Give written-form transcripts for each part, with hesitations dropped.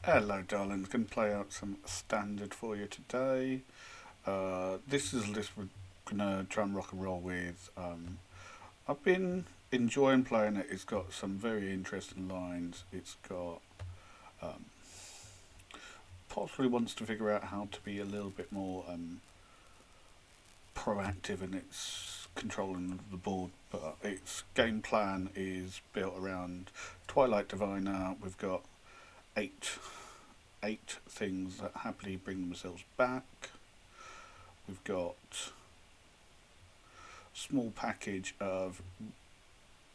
Hello darlings, going to play out some standard for you today. This is a list we're going to try and rock and roll with. I've been enjoying playing it. It's got some very interesting lines. It's got possibly wants to figure out how to be a little bit more proactive in its controlling of the board, but its game plan is built around Twilight Diviner. We've got eight things that happily bring themselves back. We've got a small package of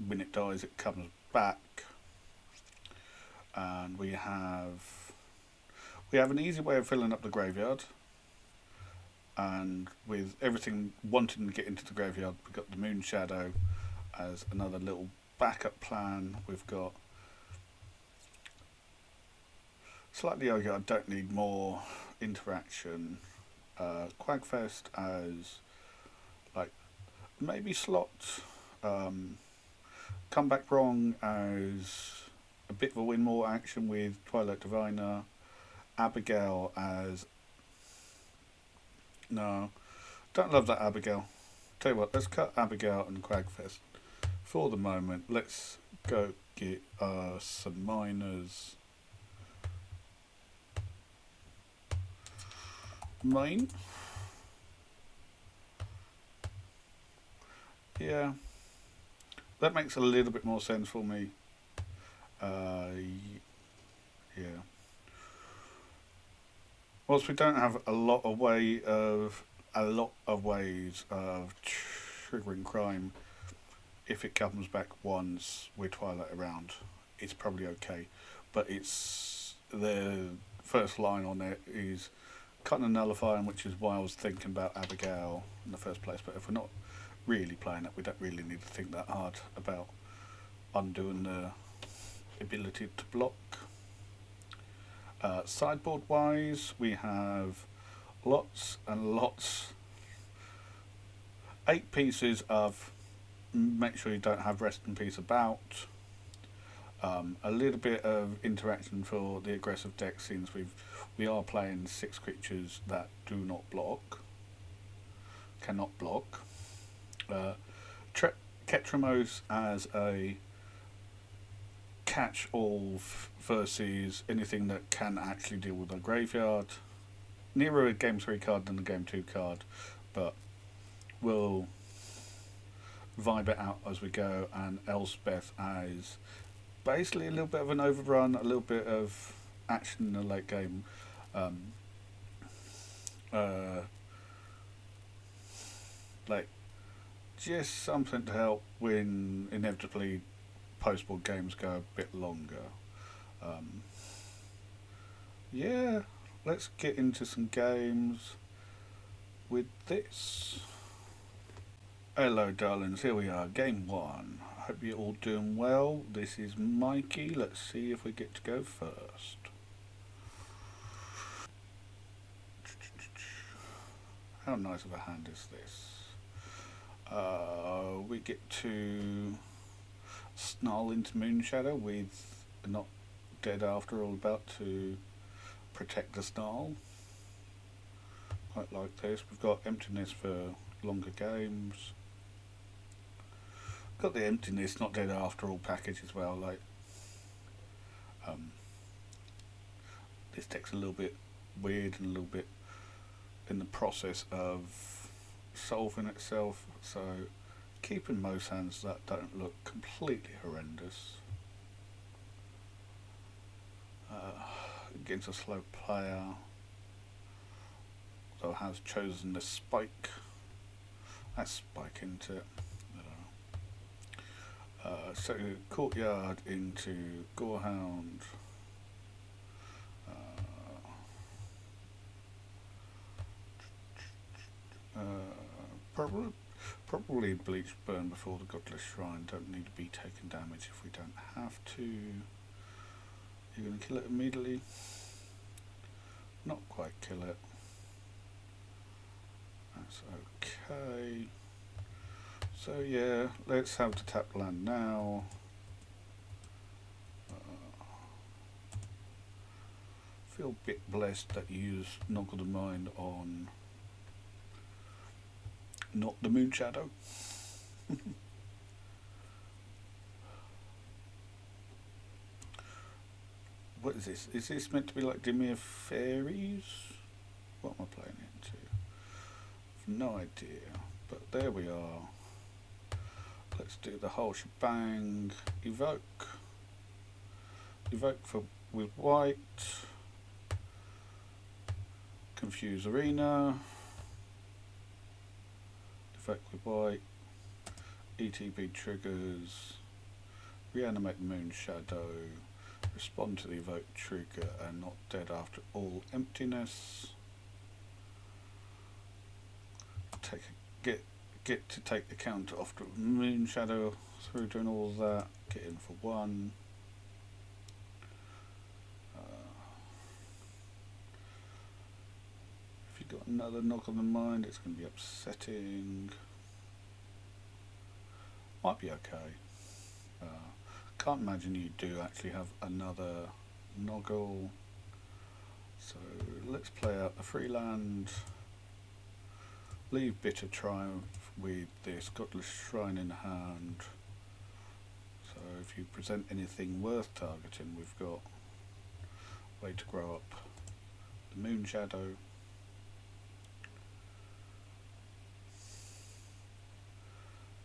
when it dies it comes back, and we have an easy way of filling up the graveyard. And with everything wanting to get into the graveyard, we've got the Moon Shadow as another little backup plan. We've got slightly okay, I don't need more interaction. Quagfest as like maybe slot. Come back wrong as a bit of a win more action with Twilight Diviner. Abigail as no, don't love that Abigail. Tell you what, let's cut Abigail and Quagfest for the moment. Let's go get some miners. Mine. Yeah, that makes a little bit more sense for me. Yeah. Whilst we don't have a lot of ways of triggering crime, if it comes back once with Twilight around, it's probably okay. But it's the first line on it is cutting and nullifying, which is why I was thinking about Abigail in the first place. But if we're not really playing it, we don't really need to think that hard about undoing the ability to block. Sideboard wise, we have lots and lots, 8 pieces of make sure you don't have rest in peace about. A little bit of interaction for the aggressive deck, since we are playing 6 creatures that do not block, cannot block. Ketramos as a catch all versus anything that can actually deal with a graveyard. Nearer a game 3 card than a game 2 card, but we'll vibe it out as we go. And Elspeth as basically a little bit of an overrun, a little bit of action in the late game. Like just something to help when inevitably post-board games go a bit longer. Yeah, let's get into some games with this. Hello darlings, here we are, game 1. I hope you're all doing well. This is Mikey. Let's see if we get to go first. How nice of a hand is this? We get to snarl into Moonshadow with not dead after all, about to protect the snarl. Quite like this. We've got emptiness for longer games. Got the emptiness not dead after all package as well. Like this deck's a little bit weird and a little bit in the process of solving itself, so keeping most hands that don't look completely horrendous. Against a slow player, so has chosen the spike. That's spike into it. So courtyard into Gorehound. Probably Bleach Burn before the Godless Shrine. Don't need to be taking damage if we don't have to. You're going to kill it immediately? Not quite kill it. That's okay. So yeah, let's have the tap land now. feel a bit blessed that you use Noggle the Mind on not the Moon Shadow. What is this? Is this meant to be like Dimir Fairies? What am I playing into? I've no idea. But there we are. Let's do the whole shebang. Evoke. Evoke with white. Confuse Arena. Evoke with white. ETB triggers. Reanimate the Moon Shadow. Respond to the evoke trigger and not dead after all emptiness. Get to take the counter off the Moon Shadow through doing all that. Get in for 1. If you've got another knock on the mind, it's going to be upsetting. Might be okay. Can't imagine you do actually have another Noggle. So let's play out the free land. Leave Bitter Triumph with this Godless Shrine in hand. So if you present anything worth targeting, we've got a way to grow up the Moon Shadow.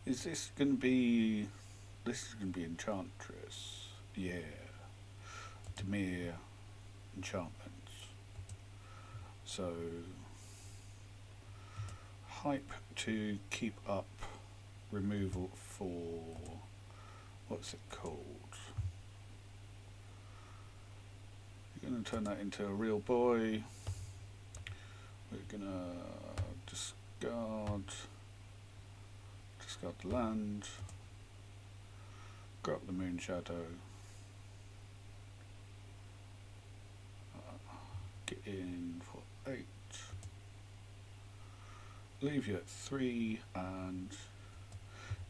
Is this going to be... This is going to be Enchantress. Yeah. Dimir enchantments. So hype to keep up removal for, what's it called? You're going to turn that into a real boy. We're going to discard the land. Grab the Moon Shadow. Get in for 8. Leave you at 3, and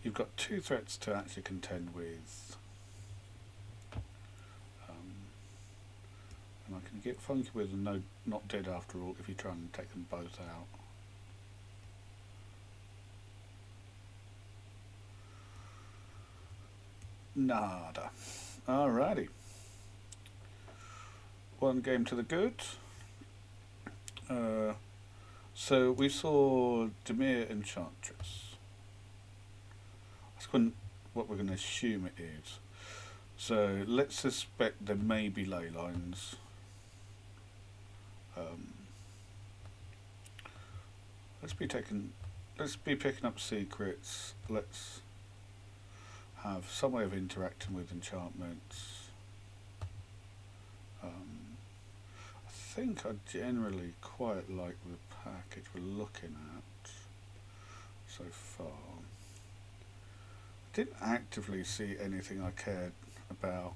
you've got 2 threats to actually contend with. And I can get funky with them, not dead after all, if you try and take them both out. Nada. Alrighty. 1 game to the good. So we saw Dimir Enchantress. That's what we're going to assume it is. So let's suspect there may be ley lines. Let's be picking up secrets. Let's have some way of interacting with enchantments. I think I generally quite like the package we're looking at so far. I didn't actively see anything I cared about.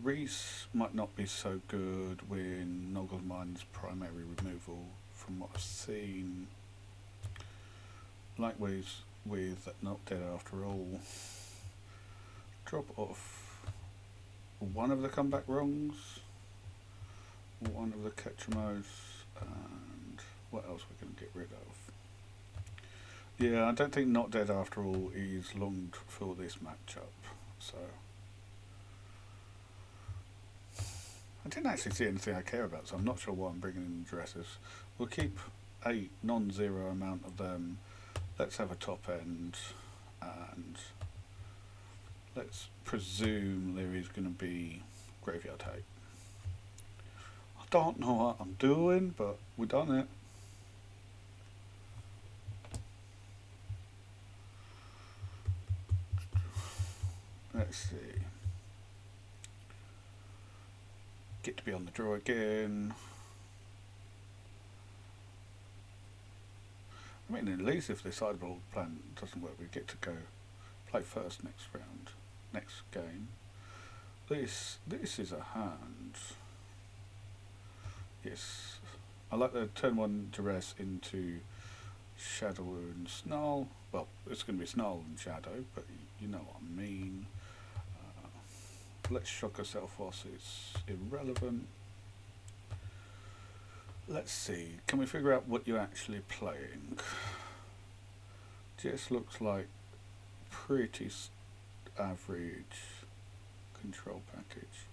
Reese might not be so good when Noggle Mind's primary removal from what I've seen. Likewise with Not Dead After All. Drop off 1 of the comeback wrongs, 1 of the Ketchamos, and what else we're going to get rid of. Yeah, I don't think Not Dead After All is longed for this matchup, so I didn't actually see anything I care about, so I'm not sure why I'm bringing in dresses. We'll keep a non-zero amount of them. Let's have a top end, and let's presume there is going to be Graveyard Hate. I don't know what I'm doing, but we've done it. Let's see. Get to be on the draw again. I mean, at least if the sideboard plan doesn't work, we get to go play first next round, next game. This is a hand. Yes, I like the turn 1 duress into Shadow and Snarl. Well, it's going to be Snarl and Shadow, but you know what I mean. Let's shock ourselves whilst it's irrelevant. Let's see, can we figure out what you're actually playing? Just looks like pretty average control package.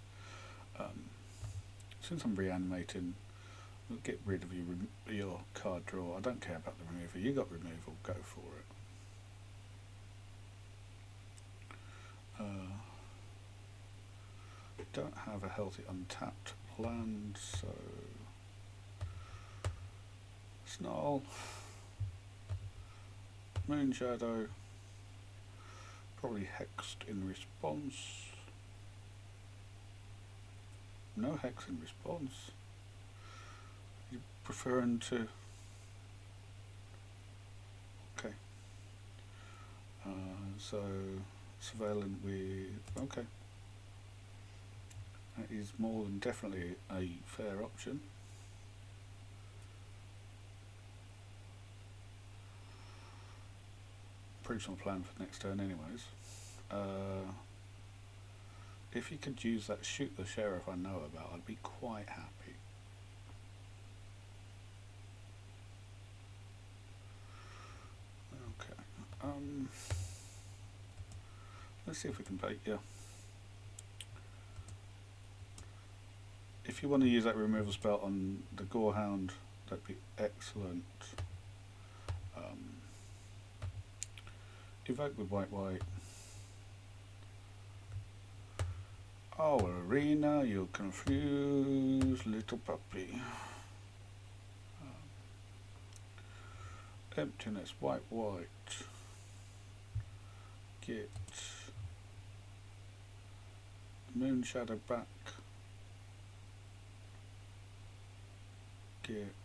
Since I'm reanimating, we'll get rid of your card draw. I don't care about the removal. You got removal, go for it. Don't have a healthy untapped land, so Snarl, Moon Shadow, probably hexed in response. No hex in response. You preferring to? Okay. So surveillant with okay. That is more than definitely a fair option. Pretty sure plan for next turn, anyways. If you could use that shoot the sheriff I know about, I'd be quite happy. Okay. Let's see if we can bait you. If you want to use that removal spell on the Gorehound, that'd be excellent. Evoke with white. Oh, Arena, you're confused, little puppy. Emptiness, white. Get Moon Shadow back. Get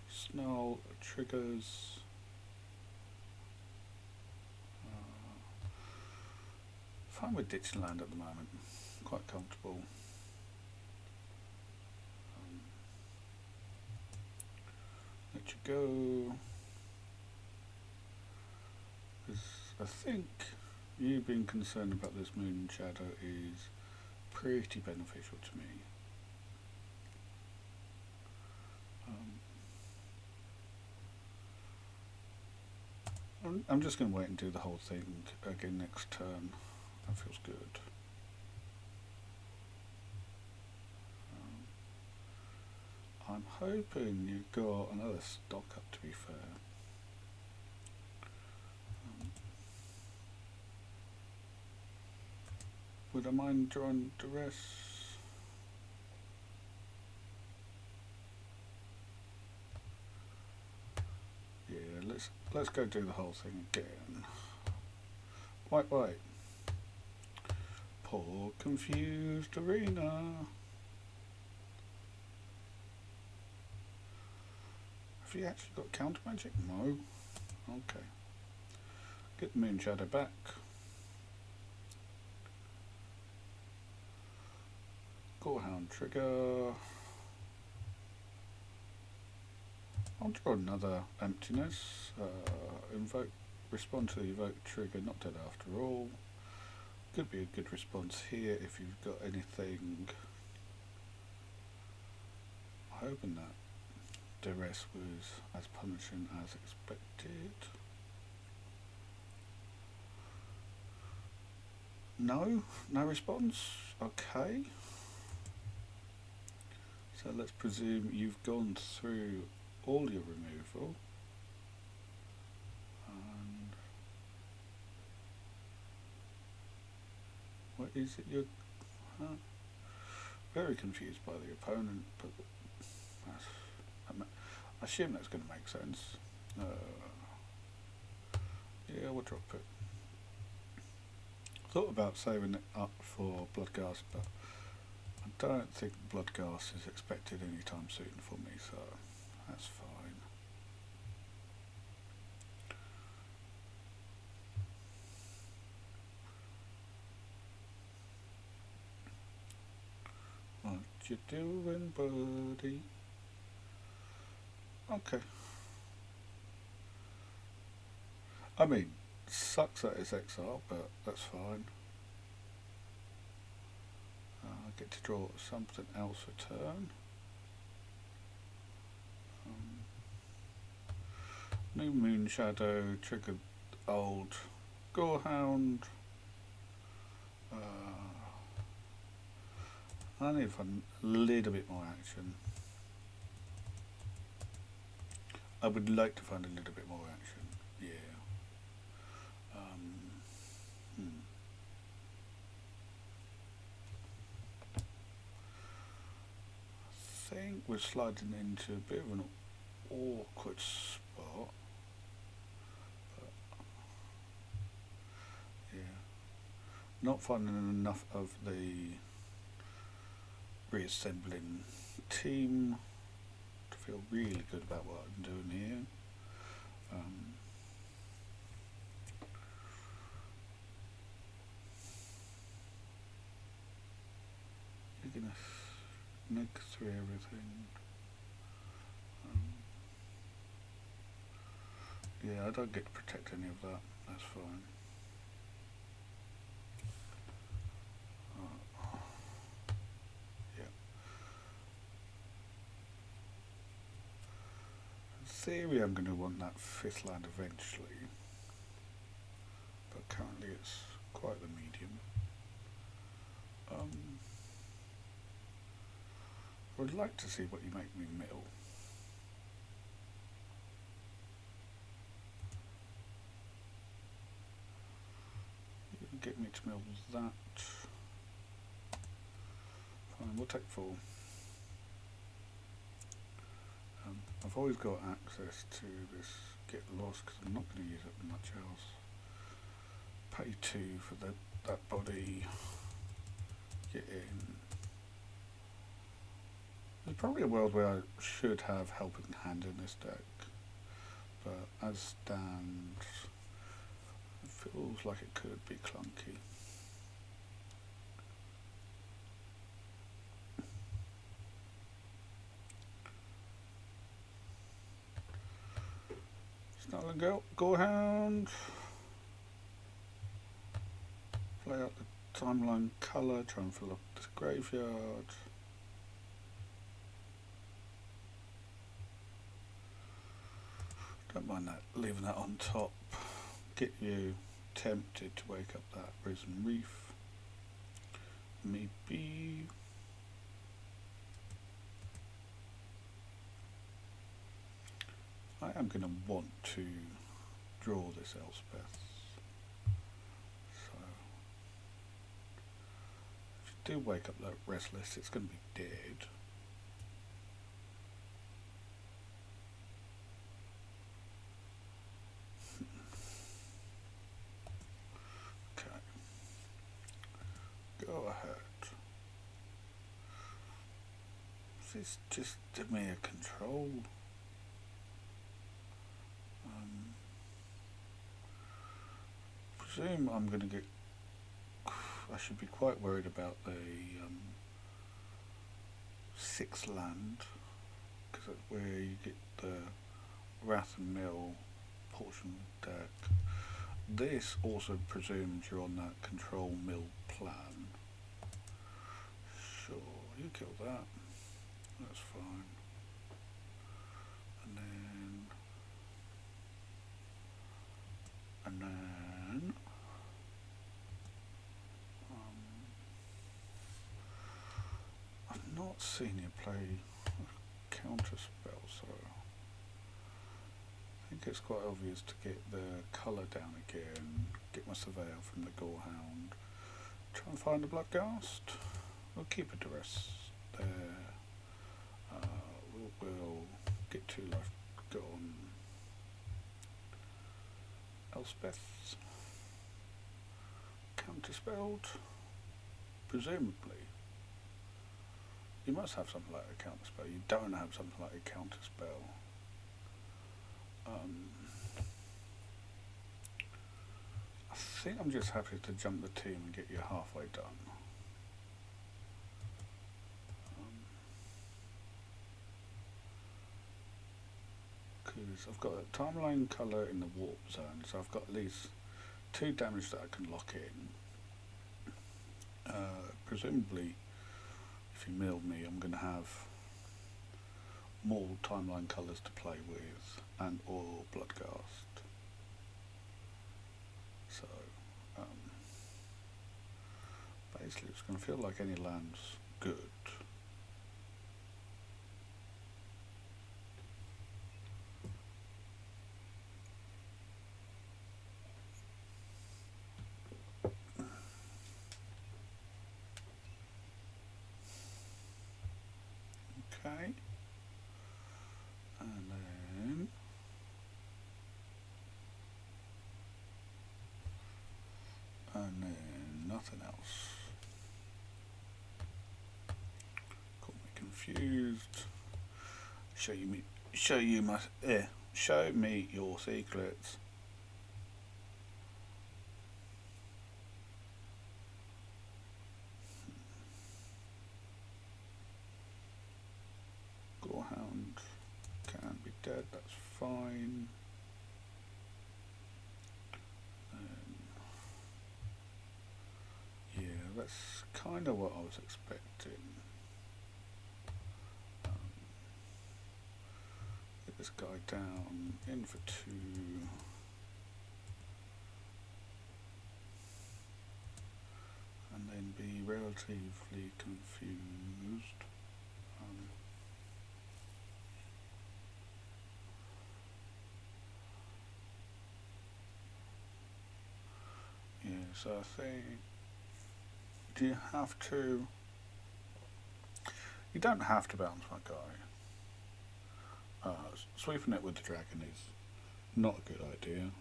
Snarl triggers. Fine with ditching land at the moment. Quite comfortable. Let you go. Because I think you being concerned about this Moon Shadow is pretty beneficial to me. I'm just going to wait and do the whole thing again next turn. That feels good. I'm hoping you've got another stock up, to be fair. Would I mind drawing duress? Yeah, let's go do the whole thing again. White. Poor confused Arena. Have you actually got counter magic? No. Okay. Get the Moon Shadow back. Gorehound trigger. I'll draw another emptiness. Invoke. Respond to the evoke trigger. Not dead after all. Could be a good response here if you've got anything. I'm hoping that duress was as punishing as expected. No response. Okay. So let's presume you've gone through all your removal. And what is it you're very confused by the opponent, but I assume that's going to make sense. Yeah, we'll drop it. Thought about saving it up for Bloodghast, but I don't think Bloodghast is expected anytime soon for me, so that's fine. What you doing, buddy? Okay. I mean, sucks that it's exile, but that's fine. I get to draw something else a turn. New Moon Shadow triggered old Gorehound. I need to find a little bit more action. I would like to find a little bit more action. Yeah. I think we're sliding into a bit of an awkward spot. But yeah. Not finding enough of the reassembling team to feel really good about what I'm doing here. You're gonna neg through everything. Yeah, I don't get to protect any of that. That's fine. Yeah. In theory, I'm going to want that 5th land eventually, but currently it's quite the medium. I would like to see what you make me mill. You can get me to mill that. Fine, we'll take 4. I've always got access to this get lost because I'm not going to use it much else. Pay 2 for that body. Get in. There's probably a world where I should have Helping Hand in this deck, but as stands, it feels like it could be clunky. Snarling Gorehound. Play out the timeline colour, try and fill up this graveyard. Don't mind that, leaving that on top. Get you tempted to wake up that Risen Reef. Maybe. I am going to want to draw this Elspeth. So, if you do wake up that Restless, it's going to be dead. Okay. Go ahead. This is just mere control. Presume I'm going to get. I should be quite worried about the 6th land, because that's where you get the Wrath and Mill portion deck. This also presumes you're on that control mill plan. Sure, you kill that. That's fine. And then I've not seen you play a counter spell, so I think it's quite obvious to get the colour down again, get my Surveyor from the Gorehound, try and find the Bloodghast. We'll keep a duress there. We'll get 2 life gone. Elspeth. Counterspelled. Presumably. You must have something like a counterspell. You don't have something like a counterspell. I think I'm just happy to jump the team and get you halfway done. Because I've got a timeline colour in the warp zone, so I've got at least 2 damage that I can lock in. Presumably, if you mill me, I'm going to have more timeline colours to play with, and or Bloodghast. So basically it's going to feel like any land's good. Okay, and then nothing else. Got me confused. Show me your secrets. Gorehound can be dead, that's fine. Yeah, that's kind of what I was expecting. Get this guy down, in for 2. And then be relatively confused. Yeah, so I think, do you have to? You don't have to bounce my guy. Sweeping it with the dragon is not a good idea.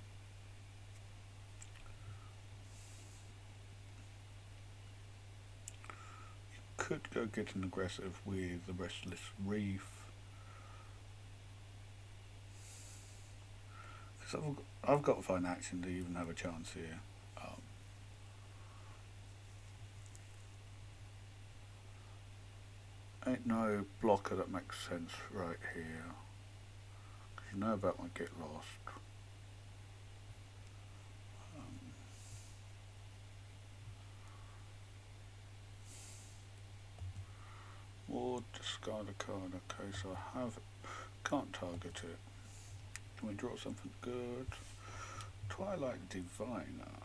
You could go getting aggressive with the Restless Reef. Because I've got to find action to even have a chance here. Ain't no blocker that makes sense right here. Because you know about my get lost. Or discard a card. Okay, so I can't target it. Can we draw something good? Twilight Diviner.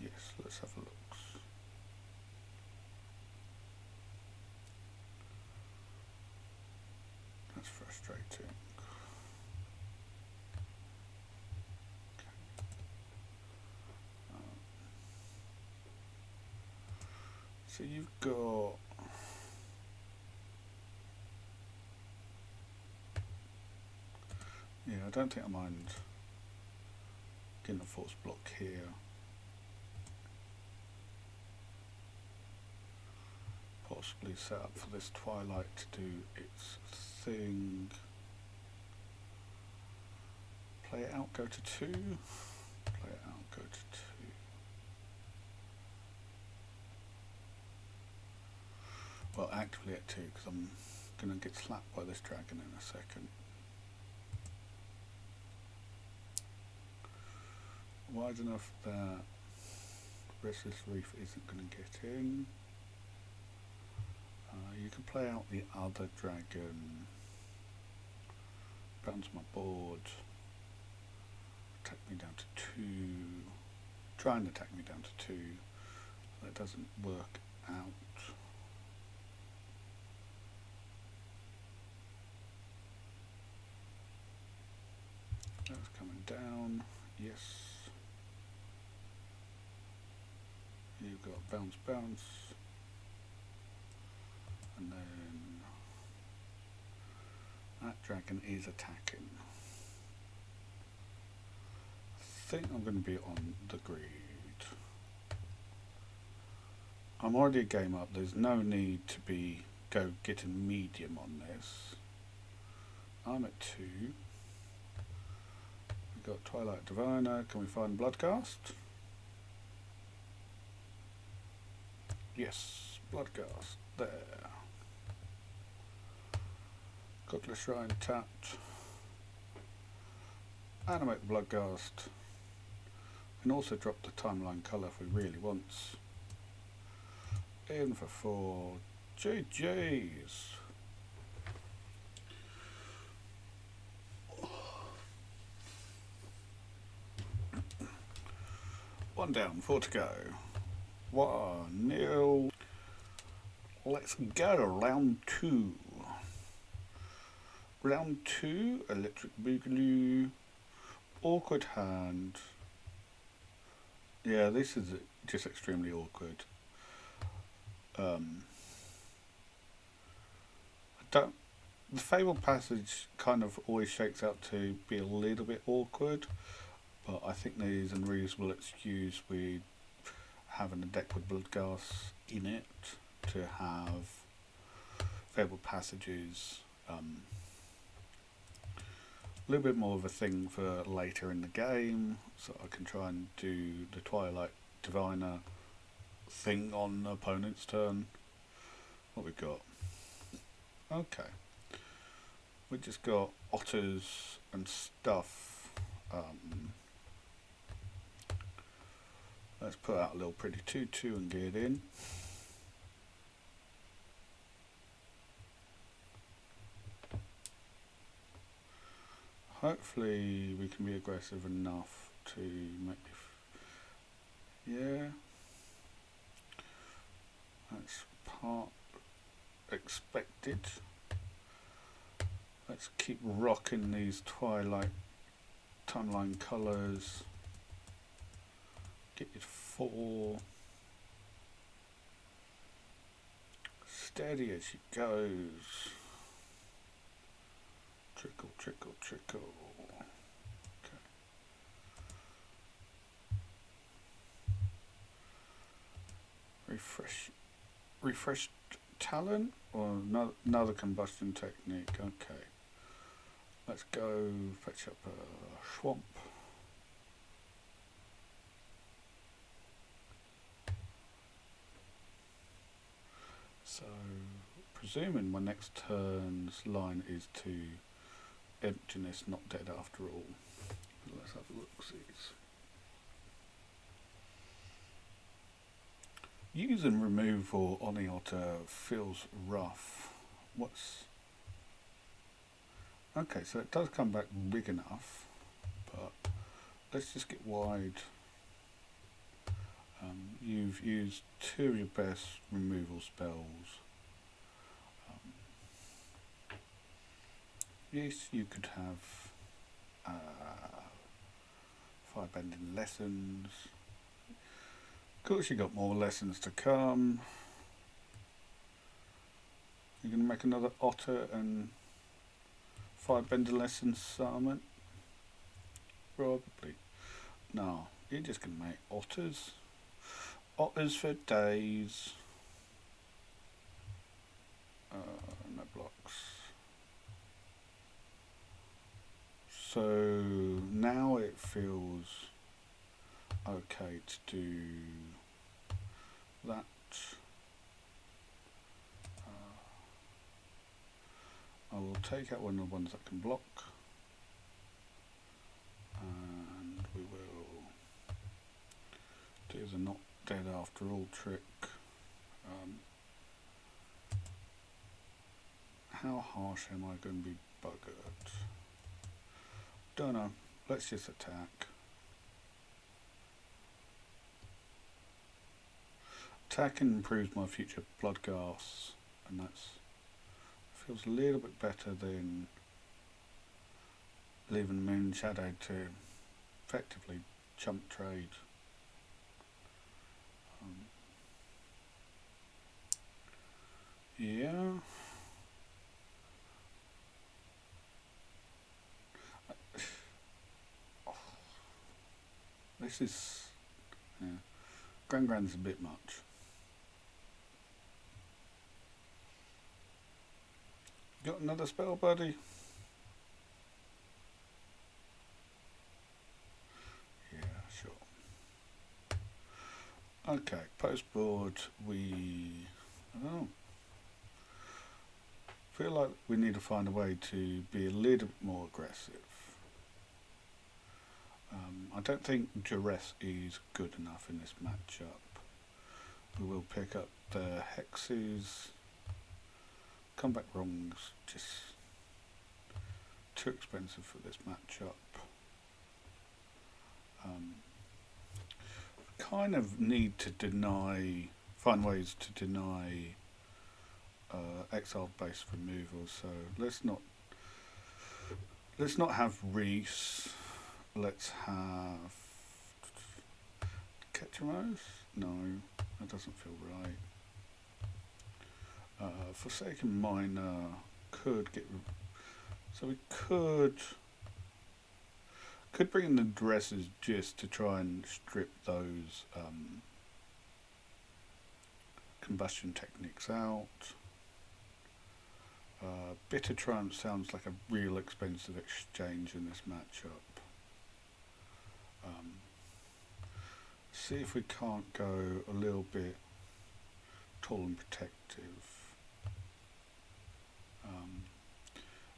Yes, let's have a look. That's frustrating. Okay. So you've got I don't think I mind getting a force block here. Possibly set up for this Twilight to do its thing. Play it out, go to 2. Play it out, go to 2. Well, actively at 2 because I'm going to get slapped by this dragon in a second. Wide enough that Restless Reef isn't going to get in. You can play out the other dragon, bounce my board, attack me down to 2, try and attack me down to 2, that doesn't work out. That's coming down, yes. You've got bounce, bounce. And then that dragon is attacking. I think I'm going to be on the grid. I'm already a game up. There's no need to go getting medium on this. I'm at 2. We've got Twilight Diviner. Can we find Bloodghast? Yes, Bloodghast. There. Godless Shrine tapped. Animate the Bloodghast. We can also drop the timeline colour if we really want. In for 4. GG's. One down, 4 to go. 1-0. Let's go to round 2. Round 2, Electric Boogaloo. Awkward hand. Yeah, this is just extremely awkward. I don't. The Fable passage kind of always shakes out to be a little bit awkward, but I think there's a reasonable excuse with having a deck with Bloodghast in it to have Fable passages a little bit more of a thing for later in the game, so I can try and do the Twilight Diviner thing on the opponent's turn. What we got? Okay. We just got otters and stuff. Let's put out a little pretty 2-2 and get in. Hopefully we can be aggressive enough to make yeah. That's part expected. Let's keep rocking these Twilight timeline colours. Get it 4. Steady as she goes. Trickle, trickle, trickle. Okay. Refreshed talent or another combustion technique. Okay. Let's go fetch up a swamp. So, presuming my next turn's line is to emptiness, not dead after all. Let's have a look. See. Using removal on the otter feels rough. Okay, so it does come back big enough, but let's just get wide. You've used 2 of your best removal spells. Yes, you could have Firebending Lessons. Of course, you got more lessons to come. You're going to make another otter and Firebending Lessons summon? Probably. No, you're just going to make otters. Otters for days. No blocks. So now it feels okay to do that. I will take out one of the ones that can block, and we will do the not dead after all trick. How harsh am I going to be buggered? Don't know. Let's just attack. Attacking improves my future Bloodghasts, and that's feels a little bit better than leaving Moon Shadow to effectively chump trade. Yeah. This is Grand's a bit much. Got another spell, buddy? Yeah, sure. Okay, post board. I don't know. Feel like we need to find a way to be a little bit more aggressive. I don't think duress is good enough in this matchup. We will pick up the hexes. Comeback wrongs, just too expensive for this matchup. Kind of need to find ways to deny exile based removal. So let's not have Reese. Let's have Ketchumos. No, that doesn't feel right. Forsaken Miner could get. So we could bring in the dresses just to try and strip those combustion techniques out. Bitter Triumph sounds like a real expensive exchange in this matchup. See if we can't go a little bit tall and protective.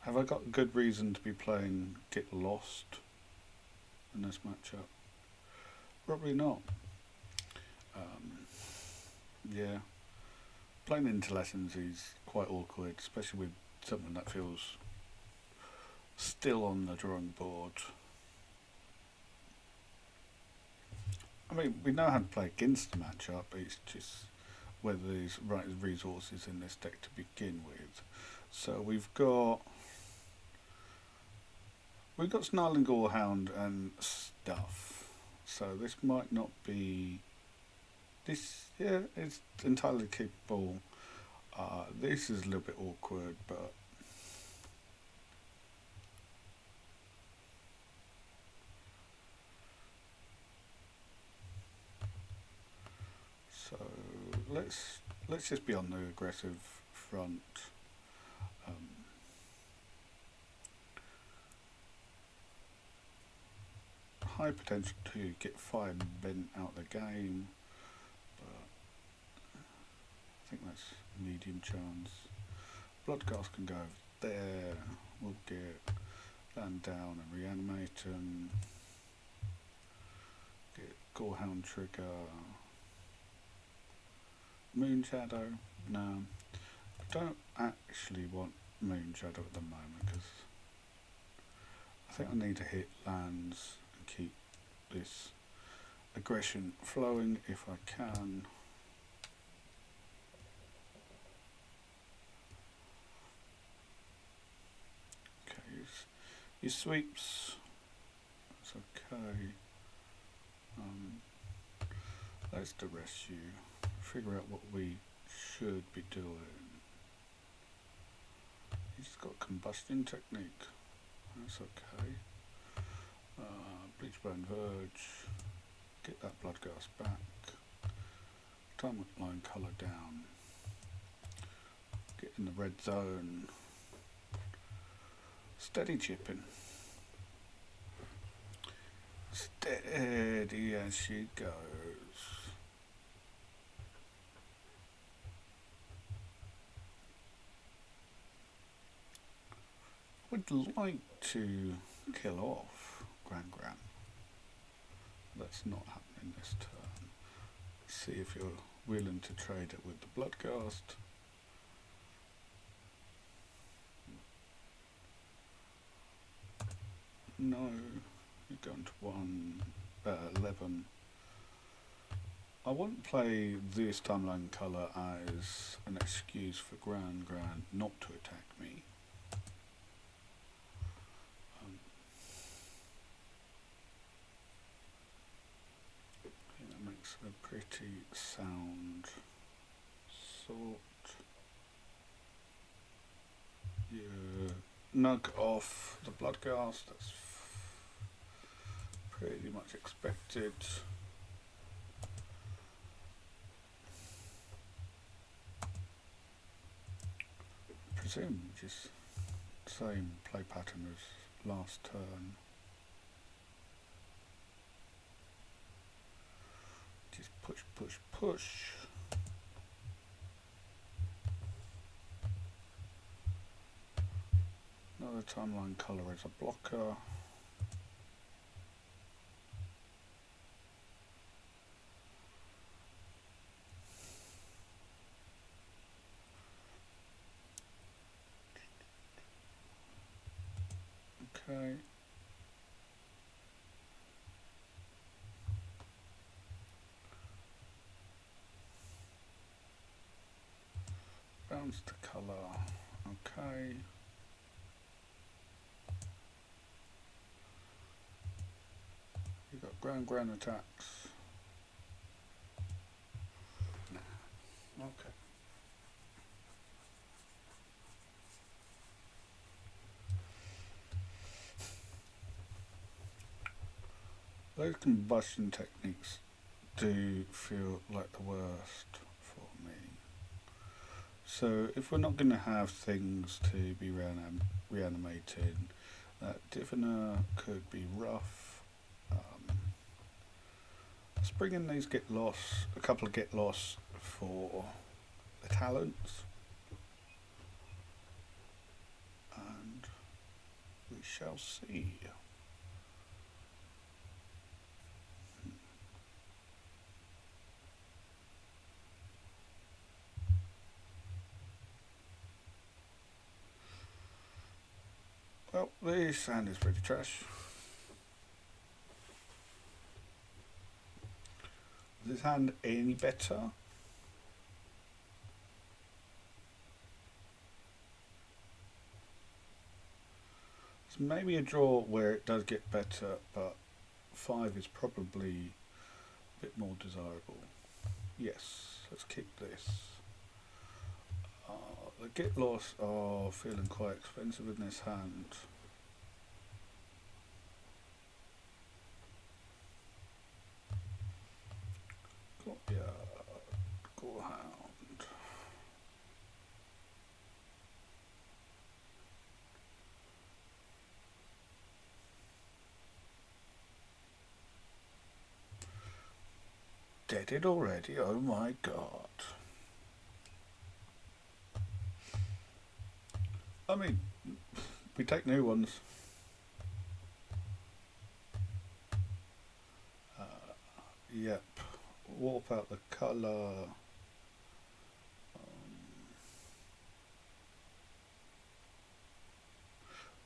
Have I got good reason to be playing Get Lost in this matchup? Probably not. Yeah, playing into lessons is quite awkward, especially with something that feels still on the drawing board. I mean, we know how to play against the matchup, it's just whether there's right resources in this deck to begin with. So we've got Snarling Gorehound and stuff. So this might not be yeah, it's entirely capable. This is a little bit awkward, but so let's just be on the aggressive front. High potential to get Fire Bent out of the game, but I think that's medium chance. Bloodghast can go over there. We'll get land down and reanimate him. Get Gorehound trigger. Moon Shadow. No, I don't actually want Moon Shadow at the moment because I think I need to hit lands and keep this aggression flowing if I can. Okay, your sweeps, that's okay. Let's duress you, figure out what we should be doing. He's got combustion technique, that's okay. Bleachbone Verge, get that Bloodghast back, timeline colour down, get in the red zone, steady chipping, steady as she goes. Would like to kill off Gran. That's not happening this turn. See if you're willing to trade it with the Bloodghast. No, you're going to 11. I won't play this timeline colour as an excuse for Gran not to attack me. A pretty sound sort. You nug off the Bloodghast, that's pretty much expected. Presume just same play pattern as last turn. Just push. Another timeline colour is a blocker. Okay. Bounce the colour. Okay. You've got ground attacks. Nah. Okay. Those combustion techniques do feel like the worst for me. So if we're not going to have things to be reanimated, that Diviner could be rough. Let's bring in these get lost, a couple of get lost for the talents, and we shall see. Well, this hand is pretty trash. Is this hand any better? It's maybe a draw where it does get better, but 5 is probably a bit more desirable. Yes, let's keep this. The get lost are feeling quite expensive in this hand. Go hound. Deaded already, oh my god. I mean, we take new ones. Yep. Warp out the colour.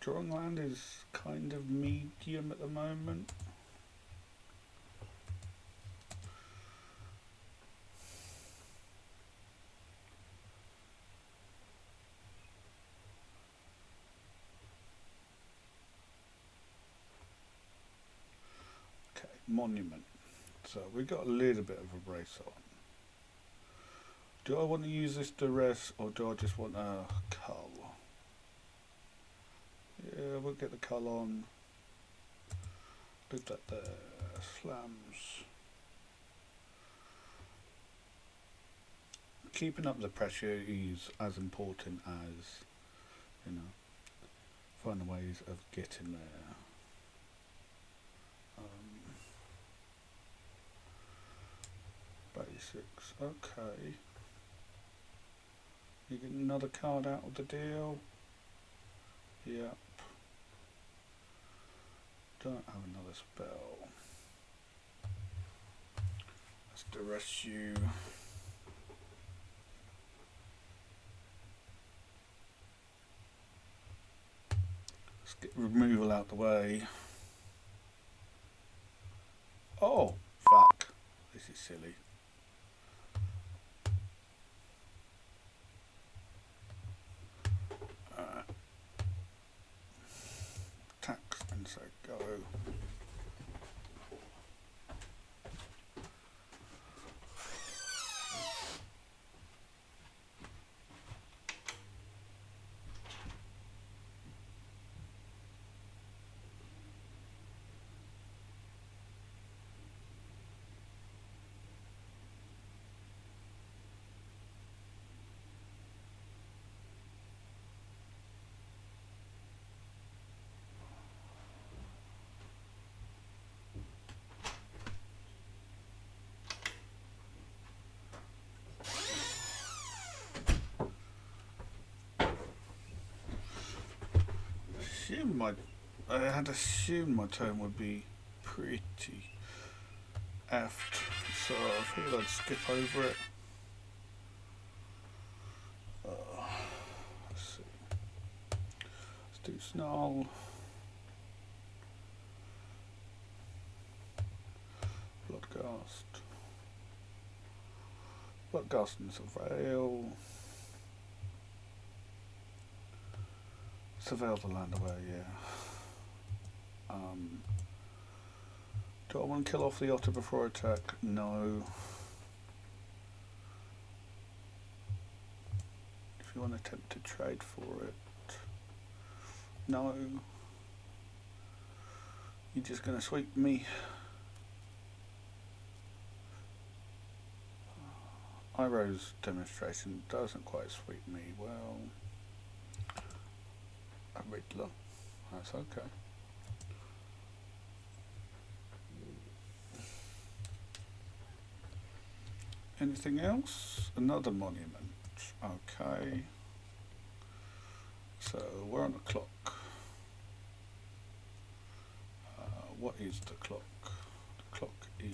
Drawing land is kind of medium at the moment. Okay, monument. So we got a little bit of a brace on. Do I want to use this duress or do I just want a cull? Yeah, we'll get the cull on. Leave that there. Slams. Keeping up the pressure is as important as, you know, finding ways of getting there. Basics, okay. You get another card out of the deal. Yep. Don't have another spell. Let's duress you. Let's get removal out the way. Oh, fuck. This is silly. Tax and so go. I had assumed my turn would be pretty effed, so I figured I'd skip over it. Let's see. Let's do Snarl. Bloodghast. Bloodghast and Surveil. Surveil the land away, yeah. Do I want to kill off the otter before I attack? No. If you want to attempt to trade for it, no. You're just going to sweep me. Iroh's demonstration doesn't quite sweep me. Well, a Riddler. That's okay. Anything else? Another monument. Okay. So we're on the clock. What is the clock? The clock is...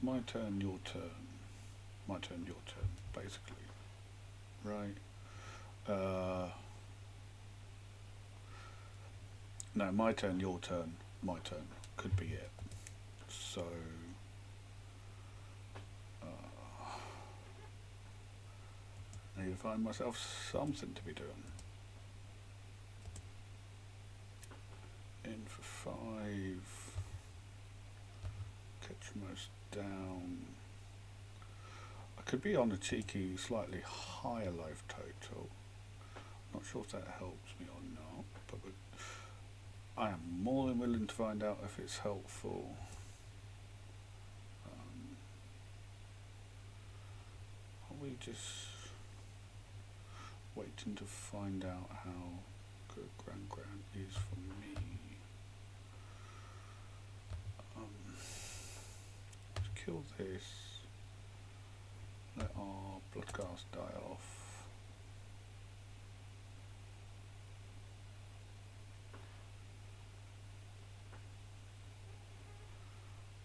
My turn, your turn. My turn, your turn, basically. Right. No, my turn, your turn, my turn. Could be it. So... I need to find myself something to be doing. In for 5. Catch most down. I could be on a cheeky, slightly higher life total. Not sure if that helps me or not, but I am more than willing to find out if it's helpful. Are we just waiting to find out how good Grand is for me? Let's kill this. Let our Bloodghast die off.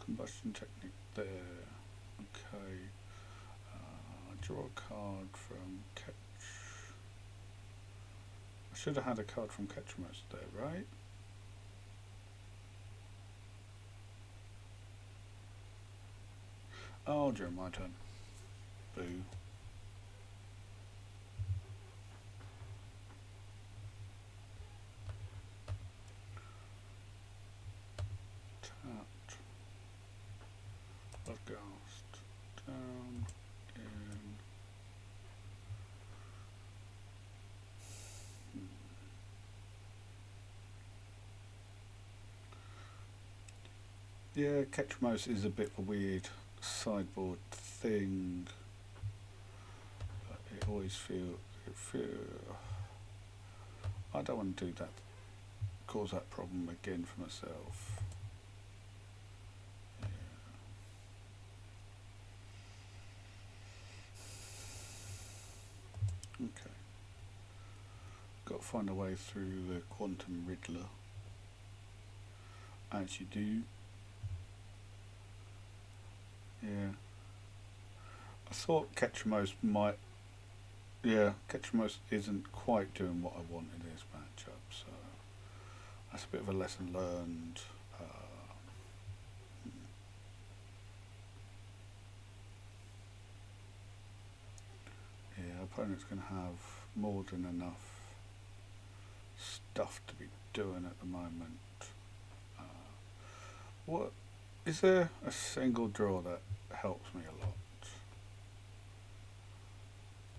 Combustion technique there. Okay. Draw a card from Catch. I should have had a card from Catchmost there, right? Oh, during my turn. Boo. Tapped. Bloodghast. Down. In. Yeah, Catchmost is a bit of a weird sideboard thing. But it always feel I don't want to do that, cause that problem again for myself. Yeah. Okay. Got to find a way through the Quantum Riddler. As you do. Yeah. I thought Catchmost might... Yeah, Catchmost isn't quite doing what I want in this matchup, so... That's a bit of a lesson learned. Yeah, opponent's going to have more than enough stuff to be doing at the moment. What... Is there a single draw that helps me a lot?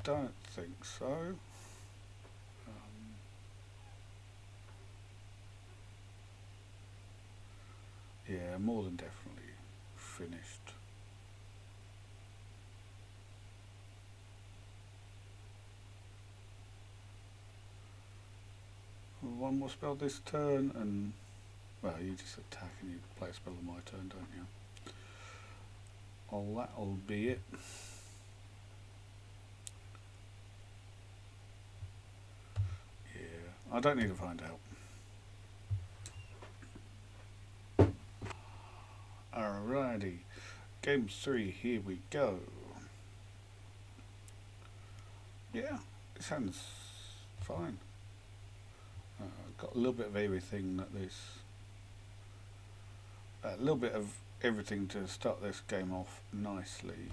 Don't think so. Yeah, more than definitely finished. One more spell this turn, and well, you just attack and you play a spell on my turn, don't you? Oh, that'll be it. Yeah, I don't need to find out. Alrighty, game 3, here we go. Yeah, it sounds fine. got a little bit of everything that this, a little bit of everything to start this game off nicely.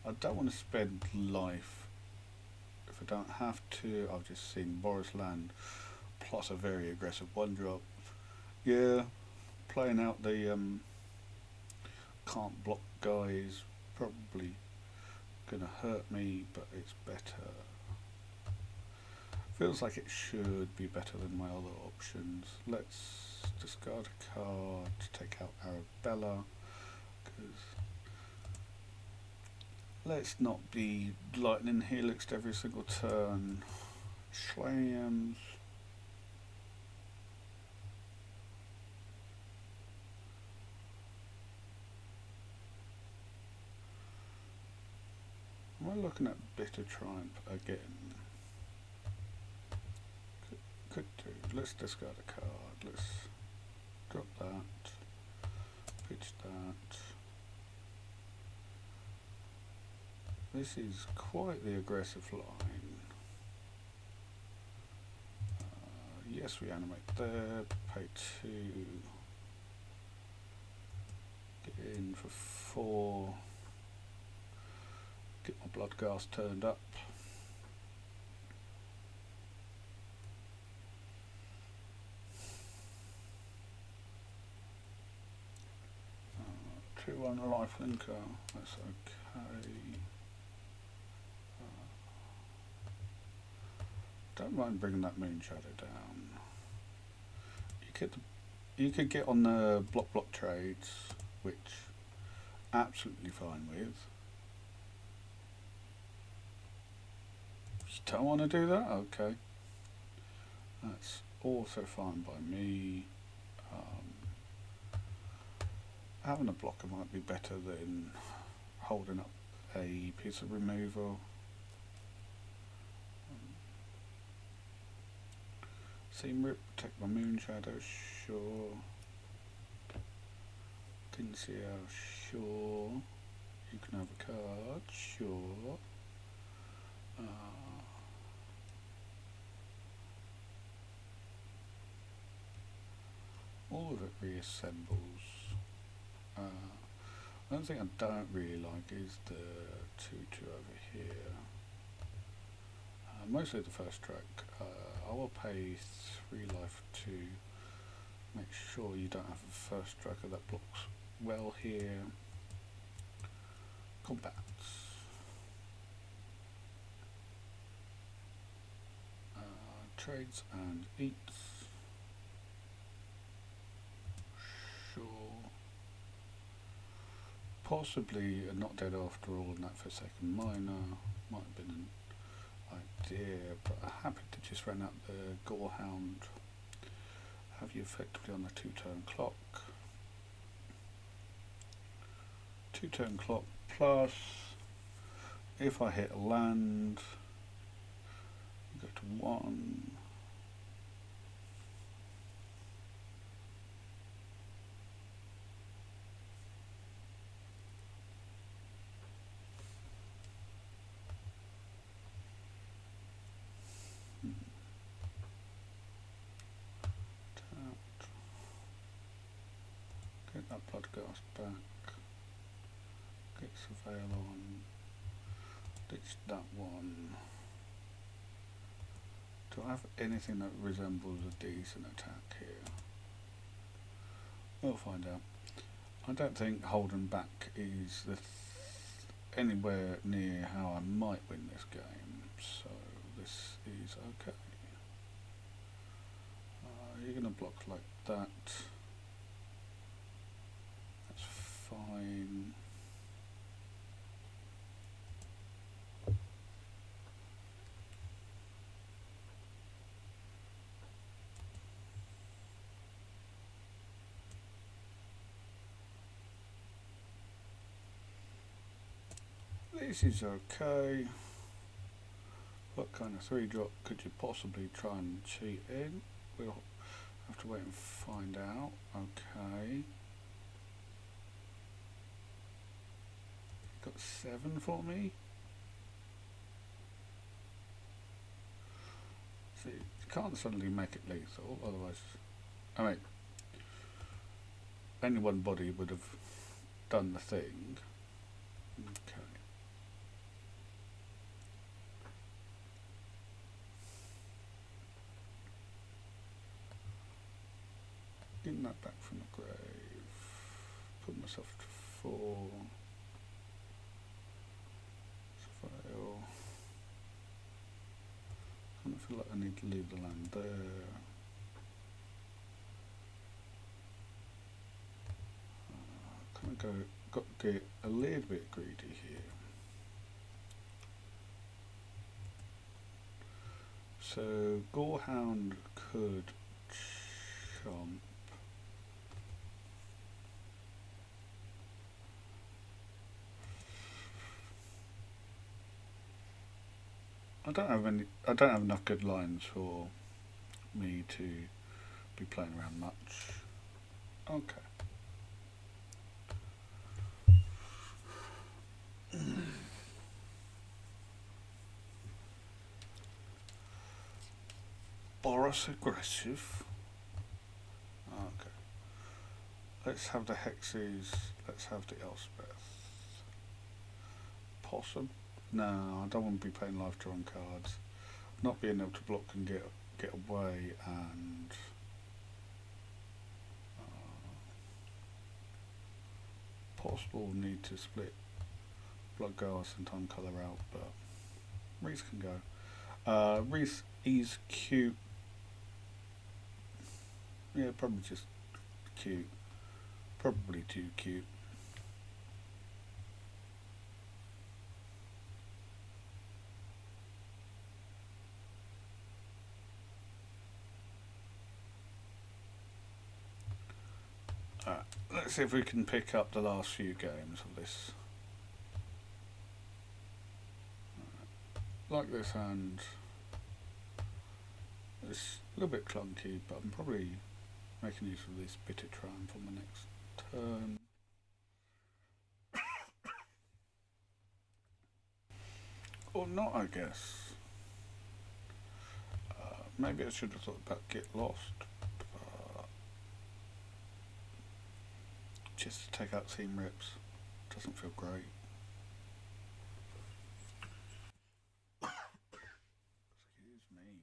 I don't want to spend life if I don't have to. I've just seen Boris land plus a very aggressive 1-drop. Yeah, playing out the can't block guy is probably gonna hurt me, but it's better. Feels like it should be better than my other options. Let's discard a card to take out Arabella, because let's not be lightning helixed every single turn. Slams. Am I looking at Bitter Triumph again? Could do. Let's discard a card. Let's drop that. Pitch that. This is quite the aggressive line. Yes, we animate there. Pay 2. Get in for 4. Get my blood gas turned up. One life linker, that's okay. Don't mind bringing that moon shadow down. You could get on the block trades, which absolutely fine with. You don't want to do that? Okay. That's also fine by me. Having a blocker might be better than holding up a piece of removal. Seam Rip, protect my moon shadow, sure. Kinsea, sure. You can have a card, sure. All of it reassembles. One thing I don't really like is the 2/2 over here. Mostly the first track. I will pay 3 life to make sure you don't have a first tracker that blocks well here. Combats. Trades and eats. Sure. Possibly not dead after all, and that for second minor might have been an idea, but I'm happy to just run out the Gorehound. Have you effectively on a 2-turn clock. 2-turn clock plus, if I hit a land, you go to 1. Get that blood gas back. Get Surveil on. Ditch that one. Do I have anything that resembles a decent attack here? We'll find out. I don't think holding back is anywhere near how I might win this game, so this is okay. You're going to block like that. That's fine. This is okay. What kind of 3-drop could you possibly try and cheat in? We'll have to wait and find out. Okay. Got 7 for me. See, Can't suddenly make it lethal, otherwise, I mean, only one body would have done the thing. Okay. Getting that back from the grave. Put myself to 4. Fail. I don't feel like I need to leave the land there. Got to get a little bit greedy here. So Gorehound could chomp. I don't have enough good lines for me to be playing around much. Okay. Boros aggressive. Okay. Let's have the hexes. Let's have the Elspeth. Possum. No, I don't want to be playing life drawn cards. Not being able to block and get away, and possible need to split Bloodghast and Time Colour out, but Reese can go. Reese is cute. Yeah, probably just cute. Probably too cute. Alright, let's see if we can pick up the last few games of this. Like this hand. It's a little bit clunky, but I'm probably making use of this Bitter Triumph on the next turn. Or not, I guess. Maybe I should have thought about Get Lost. Just to take out Seam Rips doesn't feel great. Excuse me.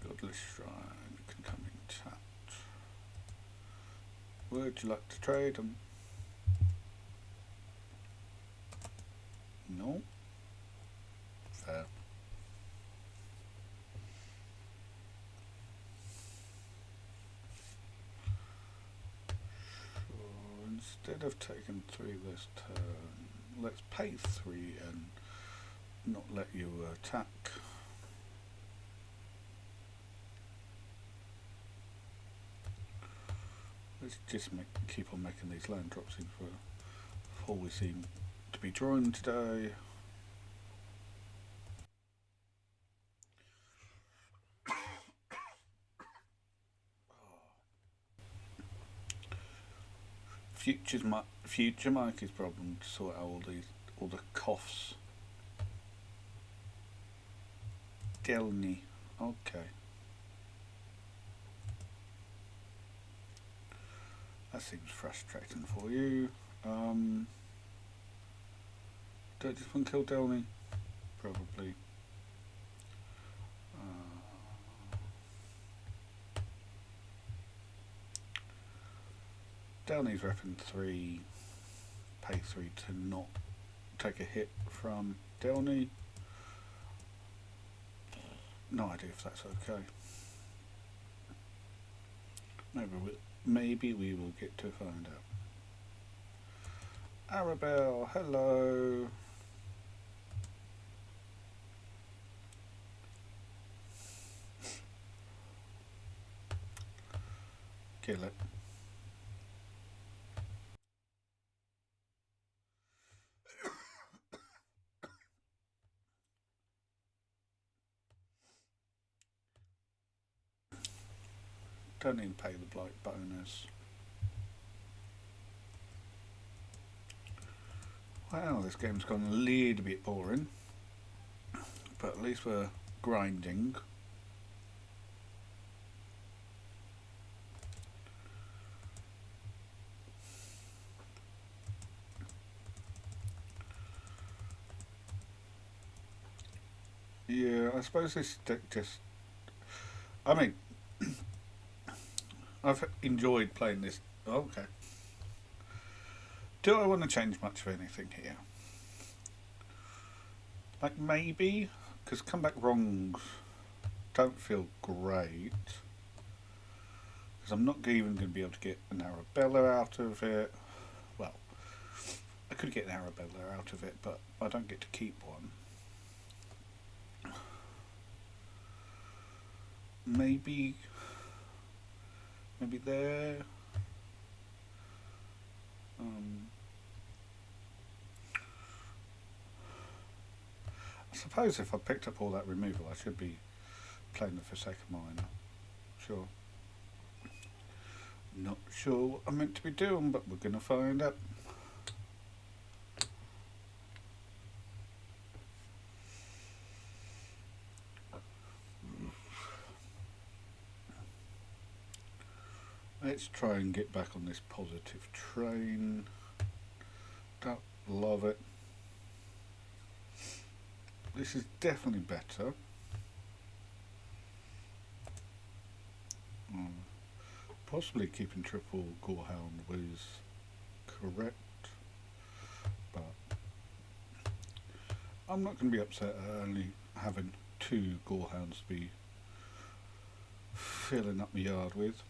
Godless Shrine can come in tapped. Would you like to trade them? No. Fair. Instead of taking 3 this turn, let's pay 3 and not let you attack. Let's just keep on making these land drops in for all we seem to be drawing today. Future Mikey's problem to sort out all the coughs. Delny, okay. That seems frustrating for you. Do I just want to kill Delny? Probably. Delny's repping 3, pay 3 to not take a hit from Delny. No idea if that's okay. Maybe we will get to find out. Arabelle, hello. Kill it. Don't need to pay the blight bonus. Wow, this game's gone a little bit boring. but at least we're grinding. Yeah, I suppose this deck just... I mean, I've enjoyed playing this. Okay. Do I want to change much of anything here? Like, maybe? Because comeback wrongs don't feel great. Because I'm not even going to be able to get an Arabella out of it. Well, I could get an Arabella out of it, but I don't get to keep one. Maybe there. I suppose if I picked up all that removal, I should be playing the Forsaken Mine. Sure. Not sure what I'm meant to be doing, but we're going to find out. Let's try and get back on this positive train. Don't love it. This is definitely better. Possibly keeping triple Gorehound was correct, but I'm not going to be upset at only having 2 Gorehounds to be filling up my yard with.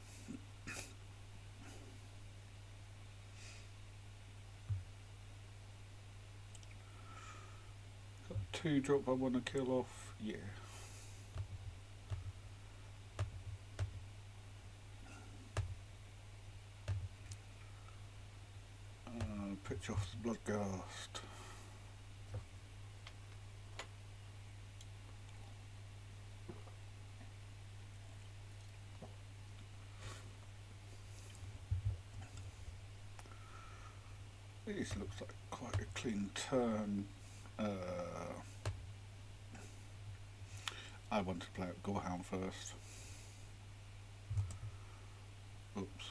Got 2 drop I want to kill off, yeah. Pitch off the Bloodghast. This looks like quite a clean turn. I want to play at Gorehound first. Oops.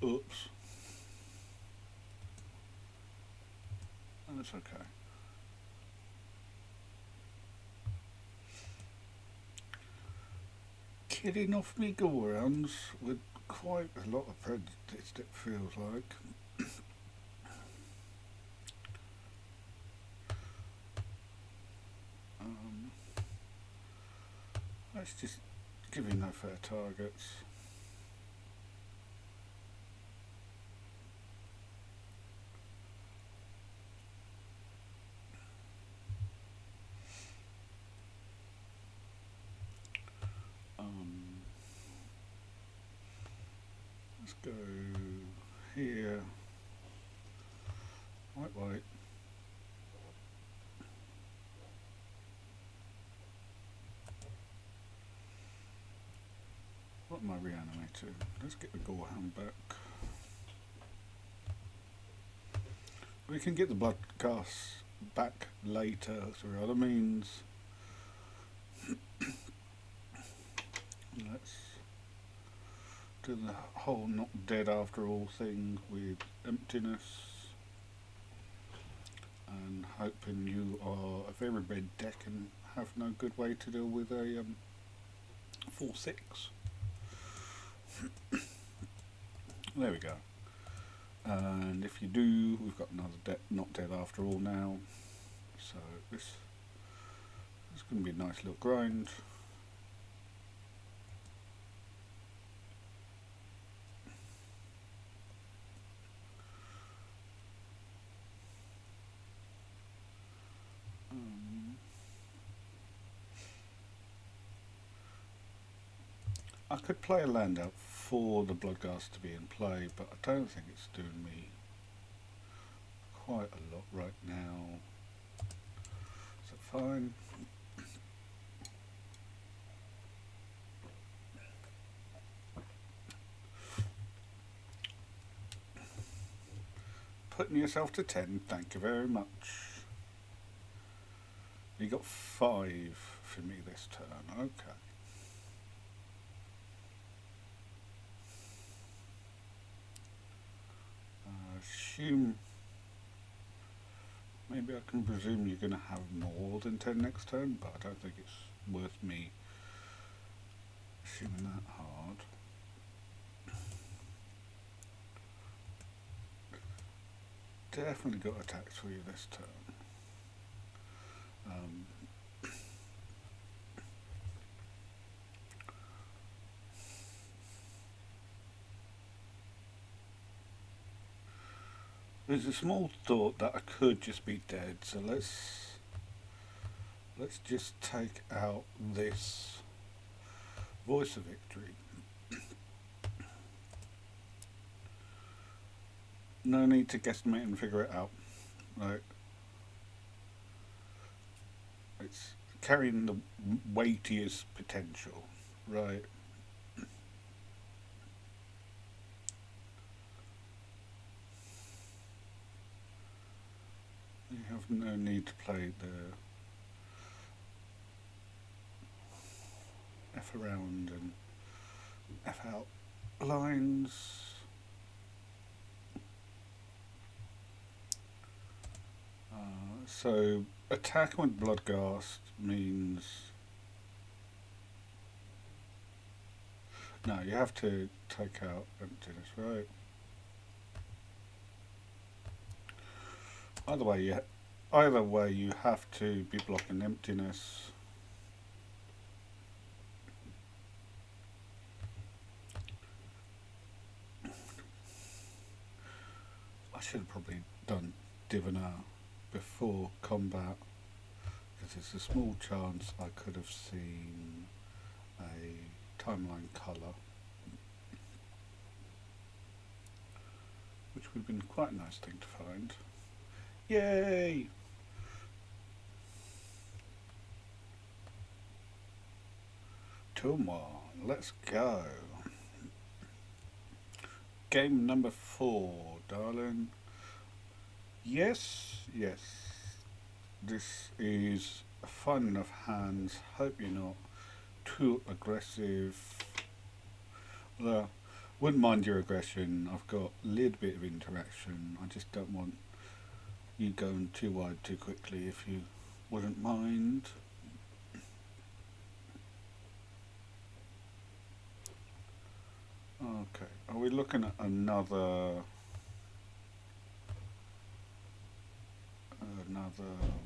Oops. That's okay. Killing off me go-rounds with quite a lot of prejudice, it feels like. Let's just give him no fair targets. Let's go here. Wait. What am I reanimating? Let's get the Gorehound back. We can get the Bloodghast back later through other means. Let's do the whole not dead after all thing with emptiness. And hoping you are a very red deck and have no good way to deal with a 4/6. There we go. And if you do, we've got another not dead after all now. So this is going to be a nice little grind. I could play a land out for the Bloodghast to be in play, but I don't think it's doing me quite a lot right now. Is that fine? putting yourself to 10. Thank you very much. You got 5 for me this turn. Okay. Assume. Maybe I can presume you're going to have more than 10 next turn, but I don't think it's worth me assuming that hard. Definitely got attacks for you this turn. There's a small thought that I could just be dead, so let's just take out this Voice of Victory. No need to guesstimate and figure it out. Right. It's carrying the weightiest potential. Right. You have no need to play the F around and F out lines. So attack with Bloodghast means no, you have to take out emptiness, right? Either way, you have to be blocking emptiness. I should have probably done Diviner before combat, because there's a small chance I could have seen a timeline colour, which would have been quite a nice thing to find. Yay! Turn 1, let's go. Game number 4, darling. Yes. This is fun enough hands. Hope you're not too aggressive. Although, wouldn't mind your aggression. I've got a little bit of interaction. I just don't want you going too wide too quickly, if you wouldn't mind. Okay, are we looking at another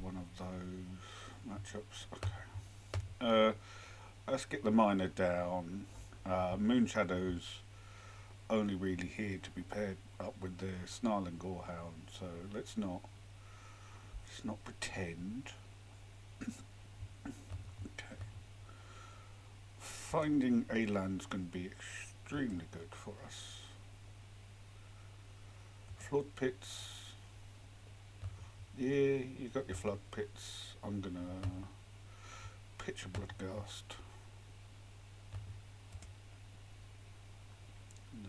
one of those matchups? Okay. Let's get the miner down. Moon Shadow's only really here to be paired up with the Snarling Gorehound, so let's not pretend. Okay. Finding a land's going to be extremely good for us. Flood pits. Yeah, you got your flood pits. I'm gonna pitch a Bloodghast. And